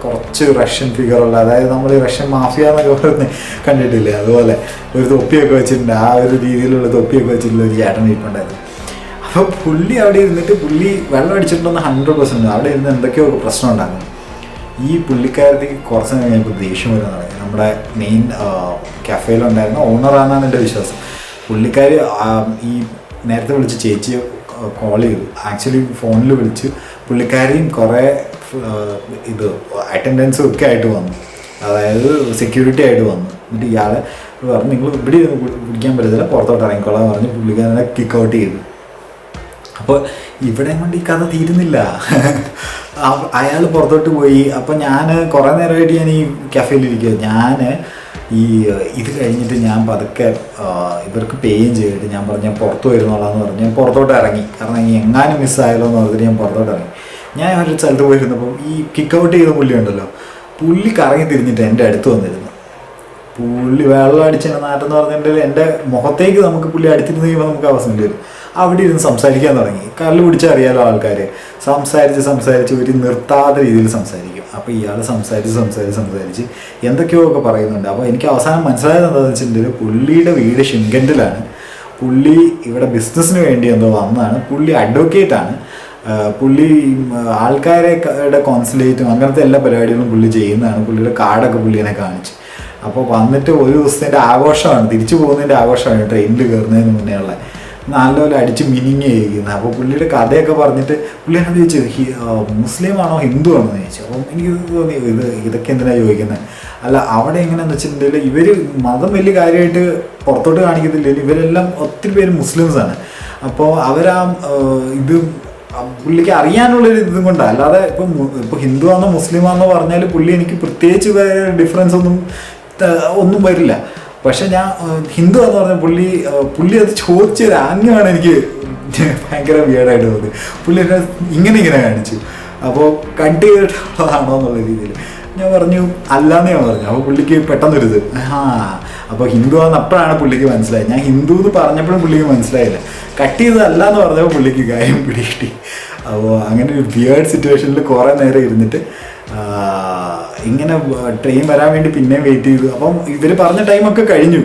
കുറച്ച് റഷ്യൻ ഫിഗറുള്ള, അതായത് നമ്മൾ റഷ്യൻ മാഫിയ എന്നൊക്കെ പറഞ്ഞ് കണ്ടിട്ടില്ലേ, അതുപോലെ ഒരു തൊപ്പിയൊക്കെ വെച്ചിട്ടുണ്ട്. ആ ഒരു രീതിയിലുള്ള തൊപ്പിയൊക്കെ വെച്ചിട്ടുള്ള ഒരു ചേട്ടൻ ഇരിപ്പുണ്ടായിരുന്നു. അപ്പോൾ പുള്ളി അവിടെ ഇരുന്നിട്ട് പുള്ളി വെള്ളം അടിച്ചിട്ടുണ്ടെന്ന് 100%. അവിടെ ഇരുന്ന് എന്തൊക്കെയോ പ്രശ്നം ഉണ്ടാകുന്നു. ഈ പുള്ളിക്കാരത്തി കുറച്ച് കഴിഞ്ഞപ്പോൾ ദേഷ്യം വരാൻ തുടങ്ങി. നമ്മുടെ മെയിൻ കഫേയിലുണ്ടായിരുന്ന ഓണറാണെന്നാണ് എൻ്റെ വിശ്വാസം. പുള്ളിക്കാർ ഈ നേരത്തെ വിളിച്ച് ചേച്ചിയെ കോൾ ചെയ്തു. ആക്ച്വലി ഫോണിൽ വിളിച്ച് പുള്ളിക്കാരിയും കുറേ ഇത് അറ്റൻഡൻസും ഒക്കെ ആയിട്ട് വന്നു, അതായത് സെക്യൂരിറ്റി ആയിട്ട് വന്നു. എന്നിട്ട് ഇയാളെ പറഞ്ഞു നിങ്ങൾ ഇവിടെ പിടിക്കാൻ പറ്റത്തില്ല, പുറത്തോട്ട് ഇറങ്ങിക്കോളാൻ പറഞ്ഞ് പുള്ളിക്കാരനെ കിക്ക് ഔട്ട് ചെയ്തു. അപ്പോൾ ഇവിടെ കൊണ്ട് ഈ കഥ തീരുന്നില്ല. അയാൾ പുറത്തോട്ട് പോയി. അപ്പോൾ ഞാൻ കുറേ നേരമായിട്ട് ഞാൻ ഈ കഫേയിലിരിക്കുക. ഞാൻ ഇത് കഴിഞ്ഞിട്ട് ഞാൻ പതുക്കെ ഇവർക്ക് പേയും ചെയ്തിട്ട് ഞാൻ പറഞ്ഞു ഞാൻ പുറത്ത് വരുന്നോളാന്ന് പറഞ്ഞ് ഞാൻ പുറത്തോട്ട് ഇറങ്ങി. കാരണം എങ്ങാനും മിസ്സായാലോ എന്ന് പറഞ്ഞിട്ട് ഞാൻ പുറത്തോട്ട് ഇറങ്ങി. ഞാൻ ഒരു സ്ഥലത്ത് പോയിരുന്നപ്പോൾ ഈ കിക്ക് ഔട്ട് ചെയ്ത പുള്ളി ഉണ്ടല്ലോ, പുള്ളി കറങ്ങി തിരിഞ്ഞിട്ട് എൻ്റെ അടുത്ത് വന്നിരുന്നു. പുള്ളി വെള്ളം അടിച്ചതിൻ്റെ നാട്ടെന്ന് പറഞ്ഞിട്ടുണ്ടെങ്കിൽ എൻ്റെ മുഖത്തേക്ക് നമുക്ക് പുള്ളി അടുത്തിരുന്ന് കഴിയുമ്പോൾ നമുക്ക് അവസരം വരും. അവിടെ ഇരുന്ന് സംസാരിക്കാൻ തുടങ്ങി. കല്ല് പിടിച്ചാൽ അറിയാലോ ആൾക്കാർ, സംസാരിച്ച് ഒരു നിർത്താത്ത രീതിയിൽ സംസാരിക്കും. അപ്പോൾ ഇയാൾ സംസാരിച്ച് എന്തൊക്കെയോ ഒക്കെ പറയുന്നുണ്ട്. അപ്പോൾ എനിക്ക് അവസാനം മനസ്സിലായത് എന്താണെന്ന് വെച്ചിട്ടുണ്ടെങ്കിൽ പുള്ളിയുടെ വീട് ഷിംഗൻഡിലാണ്. പുള്ളി ഇവിടെ ബിസിനസ്സിന് വേണ്ടി എന്തോ വന്നതാണ്. പുള്ളി അഡ്വക്കേറ്റാണ്. പുള്ളി ആൾക്കാരുടെ കോൺസുലേറ്റും അങ്ങനത്തെ എല്ലാ പരിപാടികളും പുള്ളി ചെയ്യുന്നതാണ്. പുള്ളിയുടെ കാർഡൊക്കെ പുള്ളി എന്നെ കാണിച്ചു. അപ്പോൾ വന്നിട്ട് ഒരു ദിവസത്തിൻ്റെ ആഘോഷമാണ്, തിരിച്ചു പോകുന്നതിൻ്റെ ആഘോഷമാണ് ട്രെയിനിൽ കയറുന്നതിന് മുന്നേ ഉള്ള. നല്ലപോലെ അടിച്ച് മിനിങ് ചെയ്യുന്നത്. അപ്പോൾ പുള്ളിയുടെ കഥയൊക്കെ പറഞ്ഞിട്ട് പുള്ളി എന്നോട് ചോദിച്ചു മുസ്ലിം ആണോ ഹിന്ദു ആണോ എന്ന് ചോദിച്ചു. അപ്പം എനിക്ക് തോന്നി ഇതൊക്കെ എന്തിനാണ് ചോദിക്കുന്നത്. അല്ല അവിടെ എങ്ങനെയാണെന്ന് വെച്ചിട്ടുണ്ടെങ്കിൽ ഇവർ മതം വലിയ കാര്യമായിട്ട് പുറത്തോട്ട് കാണിക്കത്തില്ല. ഇവരെല്ലാം ഒത്തിരി പേര് മുസ്ലിംസാണ്. അപ്പോൾ അവരാ ഇത് പുള്ളിക്ക് അറിയാനുള്ളൊരു ഇതും കൊണ്ടാണ്. അല്ലാതെ ഇപ്പോൾ ഹിന്ദു ആണോ മുസ്ലിം ആണെന്നോ പറഞ്ഞാൽ പുള്ളി എനിക്ക് പ്രത്യേകിച്ച് ഡിഫറൻസ് ഒന്നും വരില്ല. പക്ഷെ ഞാൻ ഹിന്ദു എന്ന് പറഞ്ഞാൽ പുള്ളി അത് ചോദിച്ചൊരു ആംഗ്യമാണ് എനിക്ക് ഭയങ്കര വിയേഡായിട്ട് തോന്നി. പുള്ളി എന്നെ ഇങ്ങനെ കാണിച്ചു. അപ്പോൾ കട്ട് ചെയ്തിട്ടുള്ളതാണോ എന്നുള്ള രീതിയിൽ ഞാൻ പറഞ്ഞു അല്ലാന്ന് ഞാൻ പറഞ്ഞു. അപ്പോൾ പുള്ളിക്ക് പെട്ടെന്നൊരിത് അപ്പോൾ ഹിന്ദു ആണെന്ന് അപ്പോഴാണ് പുള്ളിക്ക് മനസ്സിലായത്. ഞാൻ ഹിന്ദു എന്ന് പറഞ്ഞപ്പോഴും പുള്ളിക്ക് മനസ്സിലായില്ല. കട്ട് ചെയ്തതല്ല എന്ന് പറഞ്ഞപ്പോൾ പുള്ളിക്ക് കാര്യം പിടികിട്ടി. അപ്പോൾ അങ്ങനെ ഒരു വിയേർഡ് സിറ്റുവേഷനിൽ കുറേ നേരം ഇരുന്നിട്ട് ഇങ്ങനെ ട്രെയിൻ വരാൻ വേണ്ടി പിന്നെയും വെയിറ്റ് ചെയ്തു. അപ്പം ഇവർ പറഞ്ഞ ടൈമൊക്കെ കഴിഞ്ഞു.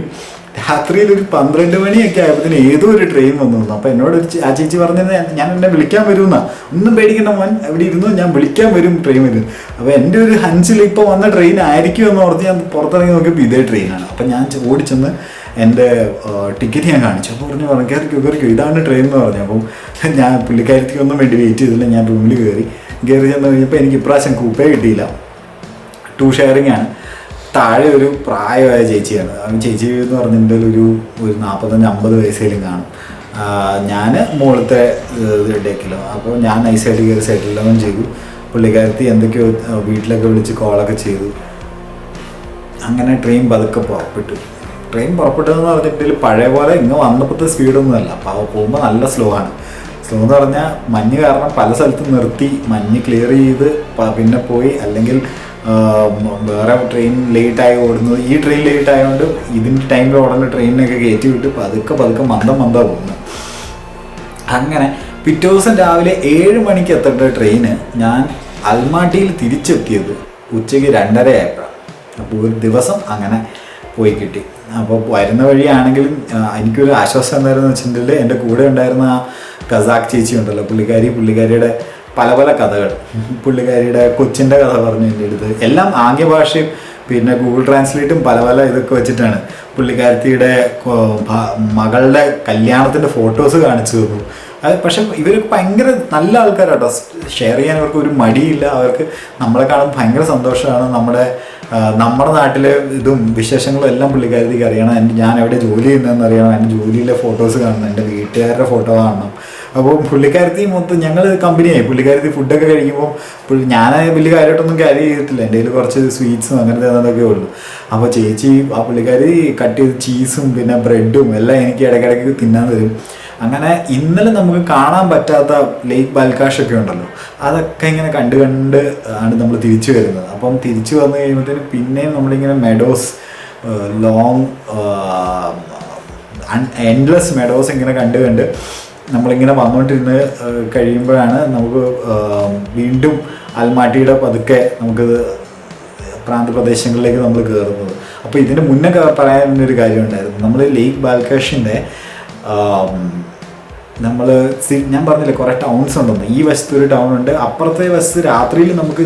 രാത്രിയിൽ ഒരു 12 മണിയൊക്കെ ആയപ്പോഴത്തേന് ഏതോ ഒരു ട്രെയിൻ വന്നു. അപ്പോൾ എന്നോട് ആ ചേച്ചി പറഞ്ഞത് ഞാൻ എന്നെ വിളിക്കാൻ വരുമെന്നാ. ഒന്നും പേടിക്കണ്ട മോൻ, എവിടെ ഇരുന്നു, ഞാൻ വിളിക്കാൻ വരും, ട്രെയിൻ വരും. അപ്പോൾ എൻ്റെ ഒരു ഹഞ്ചിൽ ഇപ്പോൾ വന്ന ട്രെയിൻ ആയിരിക്കും എന്ന് ഓർത്ത് ഞാൻ പുറത്തിറങ്ങി നോക്കിയപ്പോൾ ഇതേ ട്രെയിനാണ്. അപ്പം ഞാൻ ഓടിച്ചെന്ന് എൻ്റെ ടിക്കറ്റ് ഞാൻ കാണിച്ചു. അപ്പോൾ പറഞ്ഞു കയറിക്കോ ഇതാണ് ട്രെയിൻ എന്ന് പറഞ്ഞു. അപ്പം ഞാൻ പുള്ളിക്കാരത്തിക്കൊന്നും വേണ്ടി വെയിറ്റ് ചെയ്തില്ല. ഞാൻ റൂമിൽ കയറി ചെന്ന് കഴിഞ്ഞപ്പോൾ എനിക്ക് ഇപ്രാവശ്യം കൂപ്പേ കിട്ടിയില്ല. 2 ഷെയറിംഗ് ആണ്. താഴെ ഒരു പ്രായമായ ചേച്ചിയാണ്. ചേച്ചി എന്ന് പറഞ്ഞിട്ടുണ്ടെങ്കിൽ ഒരു 45-50 വയസ്സേലും കാണും. ഞാൻ മുകളിലത്തെ ഡെക്കിലോ. അപ്പോൾ ഞാൻ നൈസായിട്ട് കയറി സെറ്റിലെല്ലാം ചെയ്തു. പുള്ളിക്കാരത്തി എന്തൊക്കെയോ വീട്ടിലൊക്കെ വിളിച്ച് കോളൊക്കെ ചെയ്തു. അങ്ങനെ ട്രെയിൻ പതുക്കെ പുറപ്പെട്ടു. ട്രെയിൻ പുറപ്പെട്ടതെന്ന് പറഞ്ഞിട്ടുണ്ടെങ്കിൽ പഴയ പോലെ ഇങ്ങ് വന്നപ്പോഴത്തെ സ്പീഡൊന്നുമല്ല. അപ്പോൾ പോകുമ്പോൾ നല്ല സ്ലോ ആണ്. സ്ലോ എന്ന് പറഞ്ഞാൽ മഞ്ഞ് കാരണം പല സ്ഥലത്തും നിർത്തി മഞ്ഞ് ക്ലിയർ ചെയ്ത് പിന്നെ പോയി. അല്ലെങ്കിൽ വേറെ ട്രെയിൻ ലേറ്റായി ഓടുന്നത്. ഈ ട്രെയിൻ ലേറ്റ് ആയതുകൊണ്ട് ഇതിൻ്റെ ടൈമിൽ ഓടുന്ന ട്രെയിനിനൊക്കെ കയറ്റി വിട്ട് പതുക്കെ മന്ദം പോകുന്നു. അങ്ങനെ പിറ്റേ ദിവസം രാവിലെ 7 മണിക്ക് എത്തേണ്ട ട്രെയിന് ഞാൻ അൽമാട്ടിയിൽ തിരിച്ചെത്തിയത് ഉച്ചയ്ക്ക് 2:30 ആയപ്പോഴാണ്. അപ്പോൾ ഒരു ദിവസം അങ്ങനെ പോയി കിട്ടി. അപ്പോൾ വരുന്ന വഴിയാണെങ്കിലും എനിക്കൊരു ആശ്വാസം എന്തായിരുന്നു വെച്ചിട്ടുണ്ടെങ്കിൽ എൻ്റെ കൂടെ ഉണ്ടായിരുന്ന ആ കസാക്ക് ചേച്ചി ഉണ്ടല്ലോ, പുള്ളിക്കാരിയുടെ പല പല കഥകൾ, പുള്ളിക്കാരിയുടെ കൊച്ചിൻ്റെ കഥ പറഞ്ഞു എൻ്റെ അടുത്ത്. എല്ലാം ആംഗ്യ ഭാഷയും പിന്നെ ഗൂഗിൾ ട്രാൻസ്ലേറ്റും പല പല ഇതൊക്കെ വെച്ചിട്ടാണ്. പുള്ളിക്കാരത്തിയുടെ മകളുടെ കല്യാണത്തിൻ്റെ ഫോട്ടോസ് കാണിച്ചു തന്നു. അത് പക്ഷെ ഇവർക്ക് ഭയങ്കര നല്ല ആൾക്കാരാട്ടോ, ഷെയർ ചെയ്യാൻ അവർക്ക് ഒരു മടിയില്ല. അവർക്ക് നമ്മളെ കാണുമ്പോൾ ഭയങ്കര സന്തോഷമാണ്. നമ്മുടെ നാട്ടിലെ ഇതും വിശേഷങ്ങളും എല്ലാം പുള്ളിക്കാരത്തിക്ക് അറിയണം. ഞാൻ എവിടെ ജോലി ചെയ്യുന്നതെന്ന് അറിയണം, എൻ്റെ ജോലിയിലെ ഫോട്ടോസ് കാണണം, എൻ്റെ വീട്ടുകാരുടെ ഫോട്ടോ കാണണം. അപ്പോൾ പുള്ളിക്കാരത്തി മൊത്തം ഞങ്ങൾ കമ്പനിയായി. പുള്ളിക്കാരത്തി ഫുഡൊക്കെ കഴിക്കുമ്പോൾ ഞാൻ വലിയ കാര്യമായിട്ടൊന്നും ക്യാരി ചെയ്തിട്ടില്ല, എൻ്റെ കയ്യിൽ കുറച്ച് സ്വീറ്റ്സും അങ്ങനത്തെ അതൊക്കെ ഉള്ളൂ. അപ്പോൾ ചേച്ചി ആ പുള്ളിക്കാരി കട്ട് ചെയ്ത് ചീസും പിന്നെ ബ്രെഡും എല്ലാം എനിക്ക് ഇടയ്ക്കിടയ്ക്ക് തിന്നാൻ തരും. അങ്ങനെ ഇന്നലെ നമുക്ക് കാണാൻ പറ്റാത്ത ലേക്ക് ബാൽക്കാഷ് ഒക്കെ ഉണ്ടല്ലോ, അതൊക്കെ ഇങ്ങനെ കണ്ട് ആണ് നമ്മൾ തിരിച്ചു വരുന്നത്. അപ്പം തിരിച്ചു വന്നു കഴിയുമ്പോഴത്തേന് പിന്നെയും നമ്മളിങ്ങനെ മെഡോസ്, ലോങ് എൻഡ്ലെസ് മെഡോസ് ഇങ്ങനെ കണ്ട് നമ്മളിങ്ങനെ വന്നുകൊണ്ടിരുന്ന് കഴിയുമ്പോഴാണ് നമുക്ക് വീണ്ടും അൽമാട്ടിയുടെ പതുക്കെ നമുക്ക് പ്രാന്തപ്രദേശങ്ങളിലേക്ക് നമ്മൾ കയറുന്നത്. അപ്പോൾ ഇതിന് മുന്നേ പറയാനൊരു കാര്യം ഉണ്ടായിരുന്നു. നമ്മൾ ലേക്ക് ബാൽക്കാഷിൻ്റെ ഞാൻ പറഞ്ഞില്ലേ കുറേ ടൗൺസ് ഉണ്ടെന്ന്. ഈ വശത്ത് ഒരു ടൗൺ ഉണ്ട്, അപ്പുറത്തെ വശത്ത് രാത്രിയിൽ നമുക്ക്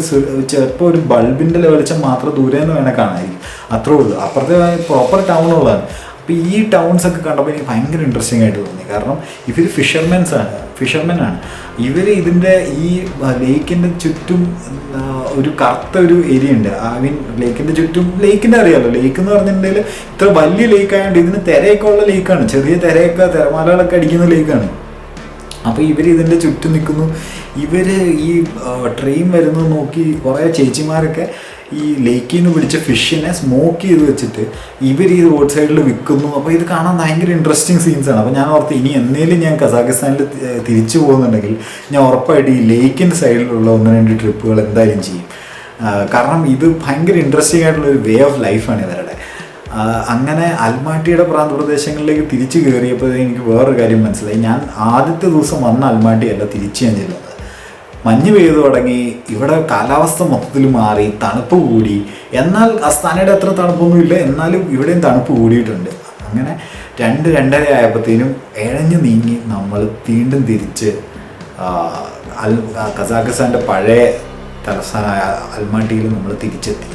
ചിലപ്പോൾ ഒരു ബൾബിൻ്റെ വെളിച്ചം മാത്രം ദൂരെ നിന്ന് വേണേൽ കാണാമായിരിക്കും, അത്രേ ഉള്ളൂ. അപ്പുറത്തെ പ്രോപ്പർ ടൗണുള്ളതാണ്. അപ്പോൾ ഈ ടൗൺസ് ഒക്കെ കണ്ടപ്പോൾ എനിക്ക് ഭയങ്കര ഇൻട്രസ്റ്റിംഗ് ആയിട്ട് തോന്നി. കാരണം ഇവർ ഫിഷർമെനാണ്. ഇവർ ഇതിൻ്റെ ഈ ലേക്കിൻ്റെ ചുറ്റും ഒരു കറുത്ത ഒരു ഏരിയ ഉണ്ട്. ഐ മീൻ ലേക്കിൻ്റെ ചുറ്റും, ലേക്കിൻ്റെ അറിയാമല്ലോ, ലേക്ക് എന്ന് പറഞ്ഞിട്ടുണ്ടെങ്കിൽ ഇത്ര വലിയ ലേക്കായതുകൊണ്ട് ഇതിന് തിരയൊക്കെ ഉള്ള ലേക്കാണ്, ചെറിയ തിരമാലകളൊക്കെ അടിക്കുന്ന ലേക്കാണ്. അപ്പോൾ ഇവർ ഇതിൻ്റെ ചുറ്റും നിൽക്കുന്നു. ഇവർ ഈ ട്രെയിൻ വരുന്നത് നോക്കി കുറേ ചേച്ചിമാരൊക്കെ ഈ ലേക്കിൽ നിന്ന് പിടിച്ച ഫിഷിനെ സ്മോക്ക് ചെയ്ത് വെച്ചിട്ട് ഇവർ ഈ റോഡ് സൈഡിൽ വിൽക്കുന്നു. അപ്പോൾ ഇത് കാണാൻ ഭയങ്കര ഇൻട്രസ്റ്റിംഗ് സീൻസാണ്. അപ്പോൾ ഞാൻ ഓർത്ത് ഇനി എന്നേലും ഞാൻ കസാഖിസ്ഥാനിൽ തിരിച്ചു പോകുന്നുണ്ടെങ്കിൽ ഞാൻ ഉറപ്പായിട്ട് ഈ ലേക്കിൻ്റെ സൈഡിലുള്ള 1-2 ട്രിപ്പുകൾ എന്തായാലും ചെയ്യും. കാരണം ഇത് ഭയങ്കര ഇൻട്രസ്റ്റിംഗ് ആയിട്ടുള്ളൊരു വേ ഓഫ് ലൈഫാണ് ഇവരുടെ. അങ്ങനെ അൽമാട്ടിയുടെ പ്രാന്തപ്രദേശങ്ങളിലേക്ക് തിരിച്ചു കയറിയപ്പോൾ എനിക്ക് വേറൊരു കാര്യം മനസ്സിലായി. ഞാൻ ആദ്യത്തെ ദിവസം വന്ന അൽമാട്ടിയല്ല തിരിച്ച് ഞാൻ ചെല്ലുന്നത്. മഞ്ഞ് പെയ്തു തുടങ്ങി, ഇവിടെ കാലാവസ്ഥ മൊത്തത്തിൽ മാറി, തണുപ്പ് കൂടി. എന്നാൽ അസ്താനയുടെ അത്ര തണുപ്പൊന്നുമില്ല, എന്നാലും ഇവിടെയും തണുപ്പ് കൂടിയിട്ടുണ്ട്. അങ്ങനെ 2-2:30 ആയപ്പോഴത്തേനും ഇഴഞ്ഞു നീങ്ങി നമ്മൾ വീണ്ടും തിരിച്ച് കസാഖിസ്ഥാൻ്റെ പഴയ തലസ്ഥാനമായ അൽമാട്ടിയിൽ നമ്മൾ തിരിച്ചെത്തി.